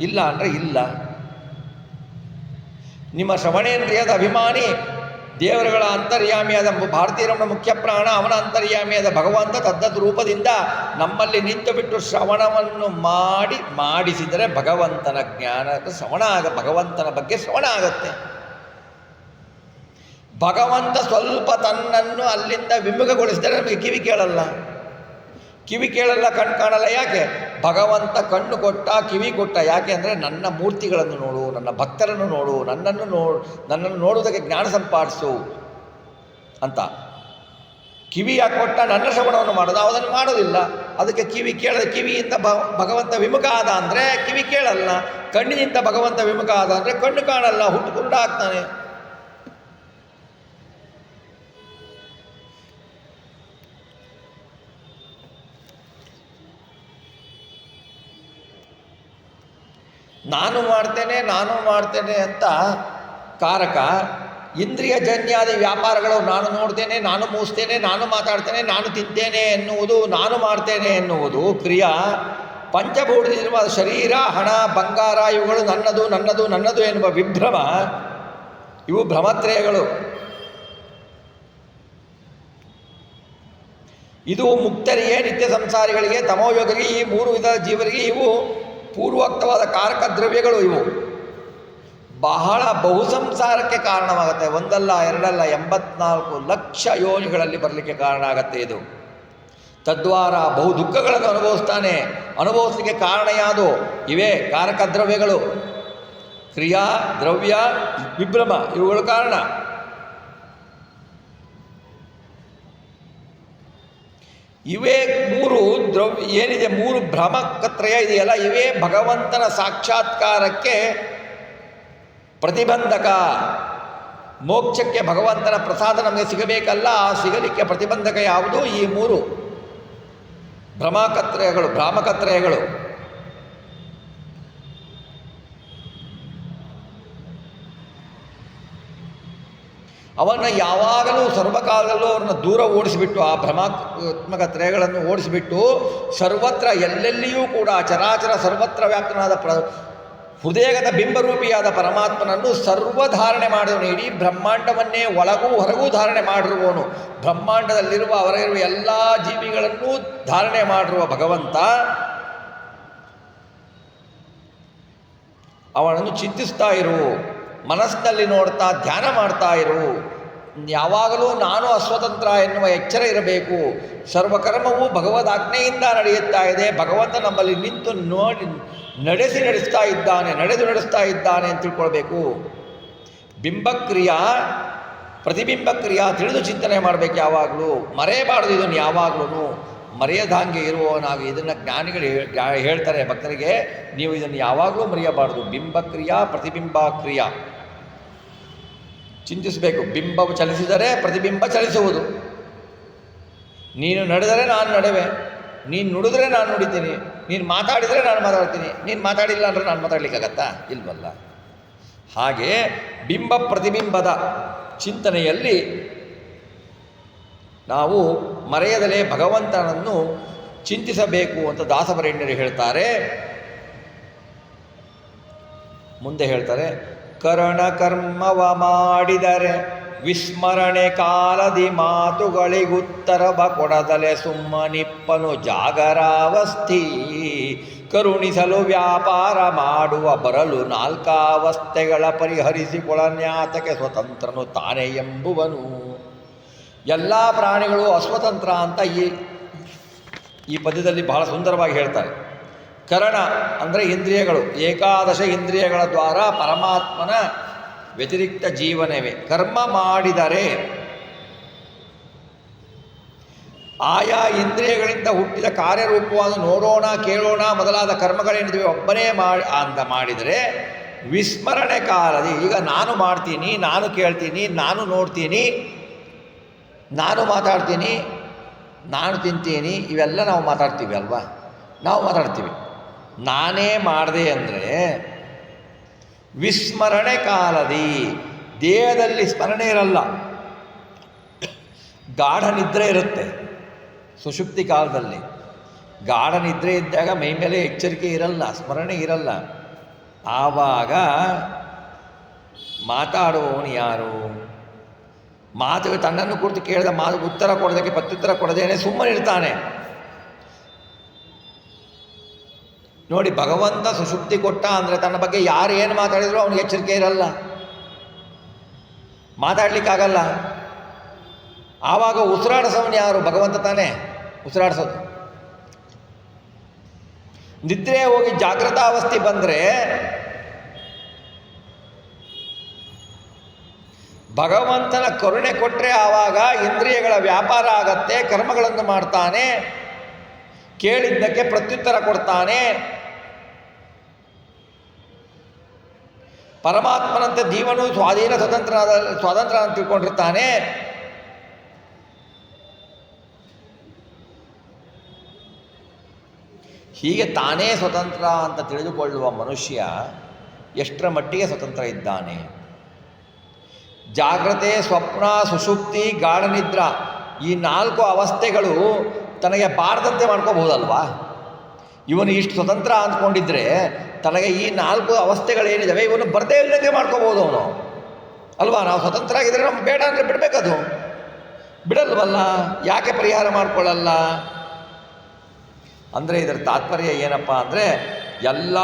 ಇಲ್ಲ ಅಂದರೆ ಇಲ್ಲ. ನಿಮ್ಮ ಶ್ರವಣೇಂದ್ರಿಯದ ಅಭಿಮಾನಿ ದೇವರುಗಳ ಅಂತರ್ಯಾಮಿಯಾದ ಭಾರತೀಯರಮಣ ಮುಖ್ಯ ಪ್ರಾಣ, ಅವನ ಅಂತರ್ಯಾಮಿಯಾದ ಭಗವಂತ ತದ್ದದ ರೂಪದಿಂದ ನಮ್ಮಲ್ಲಿ ನಿಂತು ಬಿಟ್ಟು ಶ್ರವಣವನ್ನು ಮಾಡಿಸಿದರೆ ಭಗವಂತನ ಜ್ಞಾನ ಭಗವಂತನ ಬಗ್ಗೆ ಶ್ರವಣ ಆಗತ್ತೆ. ಭಗವಂತ ಸ್ವಲ್ಪ ತನ್ನನ್ನು ಅಲ್ಲಿಂದ ವಿಮುಖಗೊಳಿಸಿದರೆ ನಮಗೆ ಕಿವಿ ಕೇಳಲ್ಲ, ಕಣ್ಣು ಕಾಣಲ್ಲ. ಯಾಕೆ? ಭಗವಂತ ಕಣ್ಣು ಕೊಟ್ಟ, ಕಿವಿ ಕೊಟ್ಟ. ಯಾಕೆ ಅಂದರೆ ನನ್ನ ಮೂರ್ತಿಗಳನ್ನು ನೋಡು, ನನ್ನ ಭಕ್ತರನ್ನು ನೋಡು, ನನ್ನನ್ನು ನೋಡುವುದಕ್ಕೆ ಜ್ಞಾನ ಸಂಪಾದಿಸು ಅಂತ. ಕಿವಿ ಯಾಕೆ ಕೊಟ್ಟ? ನನ್ನ ಶ್ರವಣವನ್ನು ಮಾಡೋದು, ಅದನ್ನು ಮಾಡೋದಿಲ್ಲ. ಅದಕ್ಕೆ ಕಿವಿಯಿಂದ ಭಗವಂತ ವಿಮುಖ ಆದ ಅಂದರೆ ಕಿವಿ ಕೇಳಲ್ಲ. ಕಣ್ಣಿನಿಂದ ಭಗವಂತ ವಿಮುಖ ಆದ ಅಂದರೆ ಕಣ್ಣು ಕಾಣಲ್ಲ, ಹುಟ್ಟು ಕುರುಡ ಆಗ್ತಾನೆ. ನಾನು ಮಾಡ್ತೇನೆ ಅಂತ ಕಾರಕ. ಇಂದ್ರಿಯ ಜನ್ಯಾದಿ ವ್ಯಾಪಾರಗಳು, ನಾನು ನೋಡ್ತೇನೆ, ನಾನು ಮೂಸ್ತೇನೆ, ನಾನು ಮಾತಾಡ್ತೇನೆ, ನಾನು ತಿಂತೇನೆ ಎನ್ನುವುದು, ನಾನು ಮಾಡ್ತೇನೆ ಎನ್ನುವುದು ಕ್ರಿಯಾ. ಪಂಚಭೂತದಲ್ಲಿರುವ ಶರೀರ, ಹಣ, ಬಂಗಾರ ಇವುಗಳು ನನ್ನದು ಎನ್ನುವ ವಿಭ್ರಮ, ಇವು ಭ್ರಮತ್ರಯಗಳು. ಇದು ಮುಕ್ತರಿಗೆ, ನಿತ್ಯ ಸಂಸಾರಿಗಳಿಗೆ, ತಮೋಯೋಗರಿಗೆ, ಈ ಮೂರು ವಿಧ ಜೀವರಿಗೆ ಇವು ಪೂರ್ವೋಕ್ತವಾದ ಕಾರಕ ದ್ರವ್ಯಗಳು. ಇವು ಬಹಳ ಬಹುಸಂಸಾರಕ್ಕೆ ಕಾರಣವಾಗುತ್ತೆ. ಒಂದಲ್ಲ ಎರಡಲ್ಲ, 84 ಲಕ್ಷ ಯೋನಿಗಳಲ್ಲಿ ಬರಲಿಕ್ಕೆ ಕಾರಣ ಆಗತ್ತೆ ಇದು. ತದ್ವಾರ ಬಹು ದುಃಖಗಳನ್ನು ಅನುಭವಿಸಲಿಕ್ಕೆ ಕಾರಣ ಯಾವುದು? ಇವೇ ಕಾರಕ ದ್ರವ್ಯಗಳು. ಕ್ರಿಯಾ, ದ್ರವ್ಯ, ವಿಭ್ರಮ ಇವುಗಳು ಕಾರಣ. ಇವೇ ಮೂರು ಏನಿದೆ, ಮೂರು ಭ್ರಮಕತ್ರಯ ಇದೆಯಲ್ಲ, ಇವೇ ಭಗವಂತನ ಸಾಕ್ಷಾತ್ಕಾರಕ್ಕೆ ಪ್ರತಿಬಂಧಕ. ಮೋಕ್ಷಕ್ಕೆ ಭಗವಂತನ ಪ್ರಸಾದ ನಮಗೆ ಸಿಗಬೇಕಲ್ಲ, ಆ ಸಿಗಲಿಕ್ಕೆ ಪ್ರತಿಬಂಧಕ ಯಾವುದು? ಈ ಮೂರು ಭ್ರಾಮಕತ್ರಯಗಳು. ಅವನ್ನು ಯಾವಾಗಲೂ ಸರ್ವಕಾಲದಲ್ಲೂ ಅವ್ರನ್ನ ದೂರ ಓಡಿಸಿಬಿಟ್ಟು, ಆ ಭ್ರಮಾತ್ಮಕ ತ್ರಯಗಳನ್ನು ಓಡಿಸಿಬಿಟ್ಟು, ಸರ್ವತ್ರ ಎಲ್ಲೆಲ್ಲಿಯೂ ಕೂಡ ಚರಾಚರ ಸರ್ವತ್ರ ವ್ಯಾಪ್ತನಾದ ಹೃದಯಗತ ಬಿಂಬರೂಪಿಯಾದ ಪರಮಾತ್ಮನನ್ನು ಸರ್ವಧಾರಣೆ ಮಾಡಿದವನು. ಇಡೀ ಬ್ರಹ್ಮಾಂಡವನ್ನೇ ಒಳಗೂ ಹೊರಗೂ ಧಾರಣೆ ಮಾಡಿರುವವನು. ಬ್ರಹ್ಮಾಂಡದಲ್ಲಿರುವ ಹೊರಗಿರುವ ಎಲ್ಲ ಜೀವಿಗಳನ್ನೂ ಧಾರಣೆ ಮಾಡಿರುವ ಭಗವಂತ ಅವನನ್ನು ಚಿಂತಿಸ್ತಾ ಇರು, ಮನಸ್ಸಿನಲ್ಲಿ ನೋಡ್ತಾ ಧ್ಯಾನ ಮಾಡ್ತಾ ಇರು. ಯಾವಾಗಲೂ ನಾನು ಅಸ್ವತಂತ್ರ ಎನ್ನುವ ಎಚ್ಚರ ಇರಬೇಕು. ಸರ್ವಕರ್ಮವು ಭಗವದಾಜ್ಞೆಯಿಂದ ನಡೆಯುತ್ತಾ ಇದೆ. ಭಗವಂತ ನಮ್ಮಲ್ಲಿ ನಿಂತು ನಡೆಸ್ತಾ ಇದ್ದಾನೆ ಅಂತ ತಿಳ್ಕೊಳ್ಬೇಕು. ಬಿಂಬಕ್ರಿಯಾ ಪ್ರತಿಬಿಂಬ ಕ್ರಿಯಾ ತಿಳಿದು ಚಿಂತನೆ ಮಾಡಬೇಕು ಯಾವಾಗಲೂ, ಮರೆಯಬಾರ್ದು ಇದನ್ನು ಯಾವಾಗಲೂ, ಮರೆಯದಾಂಗೆ ಇರುವವನಾಗಿ. ಇದನ್ನು ಜ್ಞಾನಿಗಳು ಹೇಳ್ತಾರೆ ಭಕ್ತರಿಗೆ, ನೀವು ಇದನ್ನು ಯಾವಾಗಲೂ ಮರೆಯಬಾರ್ದು. ಬಿಂಬಕ್ರಿಯಾ ಪ್ರತಿಬಿಂಬ ಕ್ರಿಯಾ ಚಿಂತಿಸಬೇಕು. ಬಿಂಬವು ಚಲಿಸಿದರೆ ಪ್ರತಿಬಿಂಬ ಚಲಿಸುವುದು. ನೀನು ನಡೆದರೆ ನಾನು ನಡೆವೆ, ನೀನು ನುಡಿದ್ರೆ ನಾನು ನುಡಿತೀನಿ, ನೀನು ಮಾತಾಡಿದರೆ ನಾನು ಮಾತಾಡ್ತೀನಿ, ನೀನು ಮಾತಾಡಿಲ್ಲ ಅಂದರೆ ನಾನು ಮಾತಾಡಲಿಕ್ಕಾಗತ್ತಾ? ಇಲ್ವಲ್ಲ. ಹಾಗೆ ಬಿಂಬ ಪ್ರತಿಬಿಂಬದ ಚಿಂತನೆಯಲ್ಲಿ ನಾವು ಮರೆಯದಲೇ ಭಗವಂತನನ್ನು ಚಿಂತಿಸಬೇಕು ಅಂತ ದಾಸವರೇಣ್ಯರು ಹೇಳ್ತಾರೆ. ಮುಂದೆ ಹೇಳ್ತಾರೆ, ಕರ್ಮವ ಮಾಡಿದರೆ ವಿಸ್ಮರಣೆ ಕಾಲದಿ ಮಾತುಗಳಿಗುತ್ತರವ ಕೊಡದಲೆ ಸುಮ್ಮನಿಪ್ಪನು ಜಾಗರಾವಸ್ಥಿ. ಕರುಣಿಸಲು ವ್ಯಾಪಾರ ಮಾಡುವ ಬರಲು ನಾಲ್ಕಾವಸ್ಥೆಗಳ ಪರಿಹರಿಸಿಕೊಳ್ಳನ್ಯಾತಕ್ಕೆ ಸ್ವತಂತ್ರನು ತಾನೇ ಎಂಬುವನು. ಎಲ್ಲ ಪ್ರಾಣಿಗಳು ಅಸ್ವತಂತ್ರ ಅಂತ ಈ ಪದ್ಯದಲ್ಲಿ ಬಹಳ ಸುಂದರವಾಗಿ ಹೇಳ್ತಾರೆ. ಕರಣ ಅಂದರೆ ಇಂದ್ರಿಯಗಳು, ಏಕಾದಶ ಇಂದ್ರಿಯಗಳ ದ್ವಾರ ಪರಮಾತ್ಮನ ವ್ಯತಿರಿಕ್ತ ಜೀವನವೇ. ಕರ್ಮ ಮಾಡಿದರೆ ಆಯಾ ಇಂದ್ರಿಯಗಳಿಂದ ಹುಟ್ಟಿದ ಕಾರ್ಯರೂಪವಾದ ನೋಡೋಣ, ಕೇಳೋಣ ಮೊದಲಾದ ಕರ್ಮಗಳೇನಿವೆ ಒಬ್ಬನೇ ಮಾಡಿದರೆ ವಿಸ್ಮರಣೆ ಕಾಲದಿ, ಈಗ ನಾನು ಮಾಡ್ತೀನಿ, ನಾನು ಕೇಳ್ತೀನಿ, ನಾನು ನೋಡ್ತೀನಿ, ನಾನು ಮಾತಾಡ್ತೀನಿ, ನಾನು ತಿಂತೀನಿ, ಇವೆಲ್ಲ ನಾವು ಮಾತಾಡ್ತೀವಿ ಅಲ್ವಾ? ನಾವು ಮಾತಾಡ್ತೀವಿ. ನಾನೇ ಮಾಡಿದೆ ಅಂದರೆ ವಿಸ್ಮರಣೆ ಕಾಲದಿ, ದೇಹದಲ್ಲಿ ಸ್ಮರಣೆ ಇರಲ್ಲ, ಗಾಢ ನಿದ್ರೆ ಇರುತ್ತೆ. ಸುಷುಪ್ತಿ ಕಾಲದಲ್ಲಿ ಗಾಢ ನಿದ್ರೆ ಇದ್ದಾಗ ಮೈ ಮೇಲೆ ಎಚ್ಚರಿಕೆ ಇರಲ್ಲ, ಸ್ಮರಣೆ ಇರಲ್ಲ. ಆವಾಗ ಮಾತಾಡುವವನು ಯಾರು? ಮಾತುಗೆ ತನ್ನನ್ನು ಕುರಿತು ಕೇಳಿದ ಮಾತು ಉತ್ತರ ಕೊಡೋದಕ್ಕೆ ಪ್ರತ್ಯುತ್ತರ ಕೊಡದೇನೆ ಸುಮ್ಮನಿರ್ತಾನೆ. ನೋಡಿ, ಭಗವಂತ ಸುಷುಪ್ತಿ ಕೊಟ್ಟ ಅಂದರೆ ತನ್ನ ಬಗ್ಗೆ ಯಾರು ಏನು ಮಾತಾಡಿದ್ರು ಅವನಿಗೆ ಎಚ್ಚರಿಕೆ ಇರಲ್ಲ, ಮಾತಾಡಲಿಕ್ಕಾಗಲ್ಲ. ಆವಾಗ ಉಸಿರಾಡಿಸೋನು ಯಾರು? ಭಗವಂತ ತಾನೇ ಉಸಿರಾಡಿಸೋದು. ನಿದ್ರೆ ಹೋಗಿ ಜಾಗೃತಾವಸ್ಥೆ ಬಂದರೆ ಭಗವಂತನ ಕರುಣೆ ಕೊಟ್ಟರೆ ಆವಾಗ ಇಂದ್ರಿಯಗಳ ವ್ಯಾಪಾರ ಆಗತ್ತೆ, ಕರ್ಮಗಳನ್ನು ಮಾಡ್ತಾನೆ, ಕೇಳಿದ್ದಕ್ಕೆ ಪ್ರತ್ಯುತ್ತರ ಕೊಡ್ತಾನೆ. ಪರಮಾತ್ಮನಂತೆ ಜೀವನು ಸ್ವಾತಂತ್ರ್ಯ ಅಂತ ತಿಳ್ಕೊಂಡಿರ್ತಾನೆ. ಹೀಗೆ ತಾನೇ ಸ್ವತಂತ್ರ ಅಂತ ತಿಳಿದುಕೊಳ್ಳುವ ಮನುಷ್ಯ ಎಷ್ಟರ ಮಟ್ಟಿಗೆ ಸ್ವತಂತ್ರ ಇದ್ದಾನೆ? ಜಾಗ್ರತೆ, ಸ್ವಪ್ನ, ಸುಷುಪ್ತಿ, ಗಾಢನಿದ್ರ ಈ 4 ಅವಸ್ಥೆಗಳು ತನಗೆ ಬಾರದಂತೆ ಮಾಡ್ಕೋಬಹುದಲ್ವಾ? ಇವನು ಇಷ್ಟು ಸ್ವತಂತ್ರ ಅಂದ್ಕೊಂಡಿದ್ರೆ ತನಗೆ ಈ 4 ಅವಸ್ಥೆಗಳೇನಿದ್ದಾವೆ ಇವನು ಬರದೇ ಇಲ್ಲದಂಗೆ ಮಾಡ್ಕೋಬೋದು ಅವನು ಅಲ್ವಾ? ನಾವು ಸ್ವತಂತ್ರ ಆಗಿದ್ರೆ ನಮ್ಗೆ ಬೇಡ ಅಂದರೆ ಬಿಡಬೇಕದು, ಬಿಡಲ್ವಲ್ಲ? ಯಾಕೆ ಪರಿಹಾರ ಮಾಡಿಕೊಳ್ಳಲ್ಲ ಅಂದರೆ ಇದರ ತಾತ್ಪರ್ಯ ಏನಪ್ಪ ಅಂದರೆ, ಎಲ್ಲ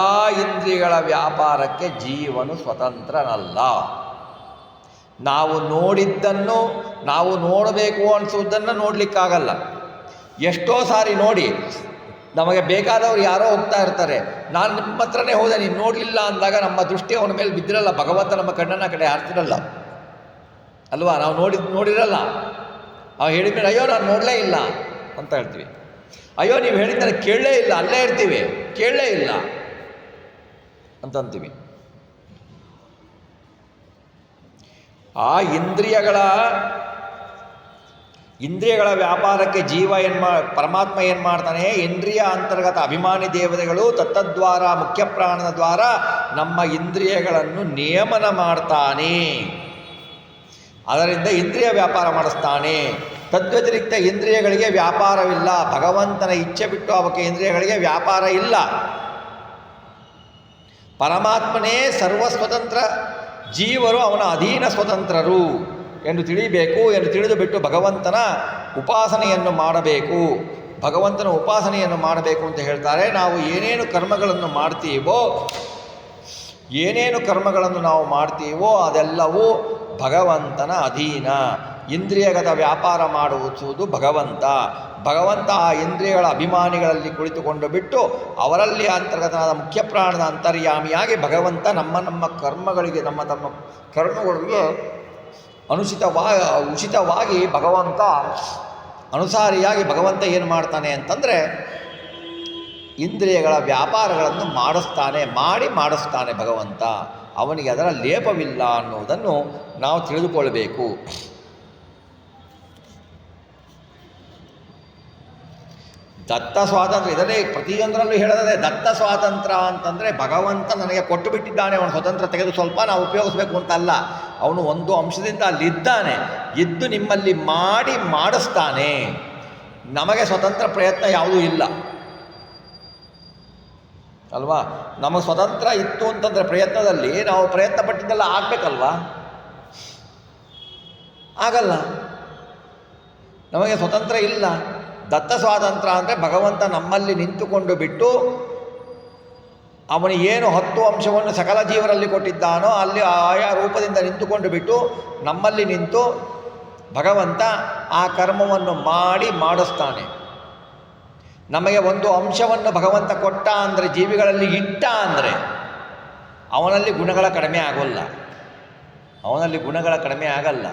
ಇಂದ್ರಿಯಗಳ ವ್ಯಾಪಾರಕ್ಕೆ ಜೀವನು ಸ್ವತಂತ್ರನಲ್ಲ. ನಾವು ನೋಡಿದ್ದನ್ನು, ನಾವು ನೋಡಬೇಕು ಅನಿಸುವುದನ್ನು ನೋಡಲಿಕ್ಕಾಗಲ್ಲ. ಎಷ್ಟೋ ಸಾರಿ ನೋಡಿ, ನಮಗೆ ಬೇಕಾದವರು ಯಾರೋ ಹೋಗ್ತಾ ಇರ್ತಾರೆ, ನಾನು ನಿಮ್ಮ ಹತ್ರನೇ ಹೋದೆ, ನೀನು ನೋಡಲಿಲ್ಲ ಅಂದಾಗ ನಮ್ಮ ದೃಷ್ಟಿ ಅವನ ಮೇಲೆ ಬಿದ್ದಿರಲ್ಲ, ಭಗವಂತ ನಮ್ಮ ಕಣ್ಣನ್ನು ಕಡೆ ಹಾರ್ತಿರಲ್ಲ ಅಲ್ವಾ? ನಾವು ನೋಡಿರಲ್ಲ. ನಾವು ಹೇಳಿದ ಮೇಲೆ ಅಯ್ಯೋ ನಾನು ನೋಡಲೇ ಇಲ್ಲ ಅಂತ ಹೇಳ್ತೀವಿ. ಅಯ್ಯೋ ನೀವು ಹೇಳಿದ್ದಾರೆ ಕೇಳಲೇ ಇಲ್ಲ, ಅಲ್ಲೇ ಇರ್ತೀವಿ, ಕೇಳಲೇ ಇಲ್ಲ ಅಂತಂತೀವಿ. ಆ ಇಂದ್ರಿಯಗಳ ವ್ಯಾಪಾರಕ್ಕೆ ಜೀವ ಪರಮಾತ್ಮ ಏನು ಮಾಡ್ತಾನೆ? ಇಂದ್ರಿಯ ಅಂತರ್ಗತ ಅಭಿಮಾನಿ ದೇವತೆಗಳು ತತ್ತದ್ವಾರ ಮುಖ್ಯ ಪ್ರಾಣದ ದ್ವಾರ ನಮ್ಮ ಇಂದ್ರಿಯಗಳನ್ನು ನಿಯಮನ ಮಾಡ್ತಾನೆ. ಅದರಿಂದ ಇಂದ್ರಿಯ ವ್ಯಾಪಾರ ಮಾಡಿಸ್ತಾನೆ. ತದ್ವ್ಯತಿರಿಕ್ತ ಇಂದ್ರಿಯಗಳಿಗೆ ವ್ಯಾಪಾರವಿಲ್ಲ. ಭಗವಂತನ ಇಚ್ಛೆ ಬಿಟ್ಟು ಅವಕ್ಕೆ ಇಂದ್ರಿಯಗಳಿಗೆ ವ್ಯಾಪಾರ ಇಲ್ಲ. ಪರಮಾತ್ಮನೇ ಸರ್ವಸ್ವತಂತ್ರ, ಜೀವರು ಅವನ ಅಧೀನ ಸ್ವತಂತ್ರರು ಎಂದು ತಿಳಿಬೇಕು. ಎಂದು ತಿಳಿದು ಬಿಟ್ಟು ಭಗವಂತನ ಉಪಾಸನೆಯನ್ನು ಮಾಡಬೇಕು. ಭಗವಂತನ ಉಪಾಸನೆಯನ್ನು ಮಾಡಬೇಕು ಅಂತ ಹೇಳ್ತಾರೆ. ನಾವು ಏನೇನು ಕರ್ಮಗಳನ್ನು ಮಾಡ್ತೀವೋ ಅದೆಲ್ಲವೂ ಭಗವಂತನ ಅಧೀನ. ಇಂದ್ರಿಯಗತ ವ್ಯಾಪಾರ ಮಾಡುವುದು ಭಗವಂತ. ಆ ಇಂದ್ರಿಯಗಳ ಅಭಿಮಾನಿಗಳಲ್ಲಿ ಕುಳಿತುಕೊಂಡು ಬಿಟ್ಟು ಅವರಲ್ಲಿ ಅಂತರ್ಗತನಾದ ಮುಖ್ಯ ಪ್ರಾಣದ ಅಂತರ್ಯಾಮಿಯಾಗಿ ಭಗವಂತ ನಮ್ಮ ಕರ್ಮಗಳಿಗೆ, ನಮ್ಮ ಕರ್ಮಗಳಿಗೆ ಉಚಿತವಾಗಿ ಭಗವಂತ ಅನುಸಾರಿಯಾಗಿ ಭಗವಂತ ಏನು ಮಾಡ್ತಾನೆ ಅಂತಂದರೆ ಇಂದ್ರಿಯಗಳ ವ್ಯಾಪಾರಗಳನ್ನು ಮಾಡಿಸ್ತಾನೆ ಭಗವಂತ. ಅವನಿಗೆ ಅದರ ಲೇಪವಿಲ್ಲ ಅನ್ನುವುದನ್ನು ನಾವು ತಿಳಿದುಕೊಳ್ಳಬೇಕು. ದತ್ತ ಸ್ವಾತಂತ್ರ್ಯ ಇದನ್ನೇ ಪ್ರತಿಯೊಂದರಲ್ಲೂ ಹೇಳೋದೇ. ದತ್ತ ಸ್ವಾತಂತ್ರ್ಯ ಅಂತಂದರೆ ಭಗವಂತ ನನಗೆ ಕೊಟ್ಟು ಬಿಟ್ಟಿದ್ದಾನೆ, ಅವನು ಸ್ವತಂತ್ರ ತೆಗೆದು ಸ್ವಲ್ಪ ನಾವು ಉಪಯೋಗಿಸ್ಬೇಕು ಅಂತಲ್ಲ. ಅವನು ಒಂದು ಅಂಶದಿಂದ ಅಲ್ಲಿದ್ದಾನೆ, ಇದ್ದು ನಿಮ್ಮಲ್ಲಿ ಮಾಡಿಸ್ತಾನೆ. ನಮಗೆ ಸ್ವತಂತ್ರ ಪ್ರಯತ್ನ ಯಾವುದೂ ಇಲ್ಲ ಅಲ್ವಾ? ನಮಗೆ ಸ್ವತಂತ್ರ ಇತ್ತು ಅಂತಂದರೆ ಪ್ರಯತ್ನದಲ್ಲಿ ನಾವು ಪ್ರಯತ್ನ ಪಟ್ಟಿದ್ದೆಲ್ಲ ಆಗಬೇಕಲ್ವಾ? ಆಗಲ್ಲ, ನಮಗೆ ಸ್ವತಂತ್ರ ಇಲ್ಲ. ದತ್ತ ಸ್ವಾತಂತ್ರ್ಯ ಅಂದರೆ ಭಗವಂತ ನಮ್ಮಲ್ಲಿ ನಿಂತುಕೊಂಡು ಬಿಟ್ಟು ಅವನು ಏನು 10 ಅಂಶವನ್ನು ಸಕಲ ಜೀವರಲ್ಲಿ ಕೊಟ್ಟಿದ್ದಾನೋ ಅಲ್ಲಿ ಆಯಾ ರೂಪದಿಂದ ನಿಂತುಕೊಂಡು ಬಿಟ್ಟು ನಮ್ಮಲ್ಲಿ ನಿಂತು ಭಗವಂತ ಆ ಕರ್ಮವನ್ನು ಮಾಡಿಸ್ತಾನೆ. ನಮಗೆ ಒಂದು ಅಂಶವನ್ನು ಭಗವಂತ ಕೊಟ್ಟ ಅಂದರೆ, ಜೀವಿಗಳಲ್ಲಿ ಇಟ್ಟ ಅಂದರೆ ಅವನಲ್ಲಿ ಗುಣಗಳ ಕಡಿಮೆ ಆಗಲ್ಲ.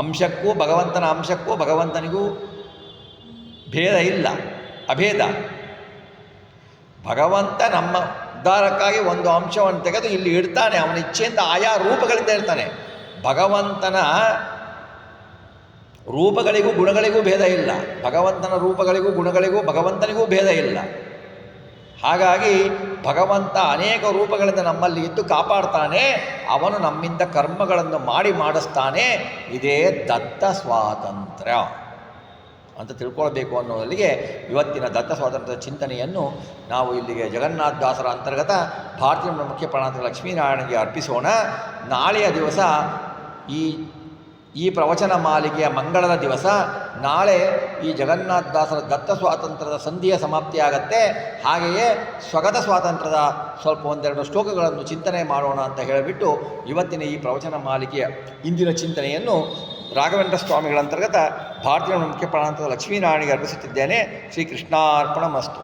ಅಂಶಕ್ಕೂ ಭಗವಂತನಿಗೂ ಭೇದ ಇಲ್ಲ, ಅಭೇದ. ಭಗವಂತ ನಮ್ಮ ಉದ್ಧಾರಕ್ಕಾಗಿ ಒಂದು ಅಂಶವನ್ನು ತೆಗೆದು ಇಲ್ಲಿ ಇಡ್ತಾನೆ. ಅವನ ಇಚ್ಛೆಯಿಂದ ಆಯಾ ರೂಪಗಳಿಂದ ಇರ್ತಾನೆ. ಭಗವಂತನ ರೂಪಗಳಿಗೂ ಗುಣಗಳಿಗೂ ಭೇದ ಇಲ್ಲ. ಭಗವಂತನ ರೂಪಗಳಿಗೂ ಗುಣಗಳಿಗೂ ಭಗವಂತನಿಗೂ ಭೇದ ಇಲ್ಲ. ಹಾಗಾಗಿ ಭಗವಂತ ಅನೇಕ ರೂಪಗಳಿಂದ ನಮ್ಮಲ್ಲಿ ಇದ್ದು ಕಾಪಾಡ್ತಾನೆ. ಅವನು ನಮ್ಮಿಂದ ಕರ್ಮಗಳನ್ನು ಮಾಡಿಸ್ತಾನೆ. ಇದೇ ದತ್ತ ಸ್ವಾತಂತ್ರ್ಯ ಅಂತ ತಿಳ್ಕೊಳ್ಬೇಕು ಅನ್ನೋದಲ್ಲಿಗೆ ಇವತ್ತಿನ ದತ್ತ ಸ್ವಾತಂತ್ರ್ಯ ಚಿಂತನೆಯನ್ನು ನಾವು ಇಲ್ಲಿಗೆ ಜಗನ್ನಾಥದಾಸರ ಅಂತರ್ಗತ ಭಾರತೀಯ ಮುಖ್ಯ ಪ್ರಾಣಾಂತರ ಲಕ್ಷ್ಮೀನಾರಾಯಣಗೆ ಅರ್ಪಿಸೋಣ. ನಾಳೆಯ ದಿವಸ ಈ ಪ್ರವಚನ ಮಾಲಿಕೆಯ ಮಂಗಳದ ದಿವಸ ನಾಳೆ ಈ ಜಗನ್ನಾಥದಾಸರ ದತ್ತ ಸ್ವಾತಂತ್ರ್ಯದ ಸಂಧಿಯ ಸಮಾಪ್ತಿಯಾಗತ್ತೆ. ಹಾಗೆಯೇ ಸ್ವಗತ ಸ್ವಾತಂತ್ರ್ಯದ ಸ್ವಲ್ಪ ಒಂದೆರಡು ಶ್ಲೋಕಗಳನ್ನು ಚಿಂತನೆ ಮಾಡೋಣ ಅಂತ ಹೇಳಿಬಿಟ್ಟು ಇವತ್ತಿನ ಈ ಪ್ರವಚನ ಮಾಲಿಕೆಯ ಇಂದಿನ ಚಿಂತನೆಯನ್ನು ರಾಘವೇಂದ್ರ ಸ್ವಾಮಿಗಳ ಅಂತರ್ಗತ ಭಾರತೀಯ ಮುಖ್ಯ ಪ್ರಾಣಾಂತರ ಲಕ್ಷ್ಮೀನಾರಾಯಣಿಗೆ ಅರ್ಪಿಸುತ್ತಿದ್ದೇನೆ. ಶ್ರೀಕೃಷ್ಣಾರ್ಪಣಮಸ್ತು.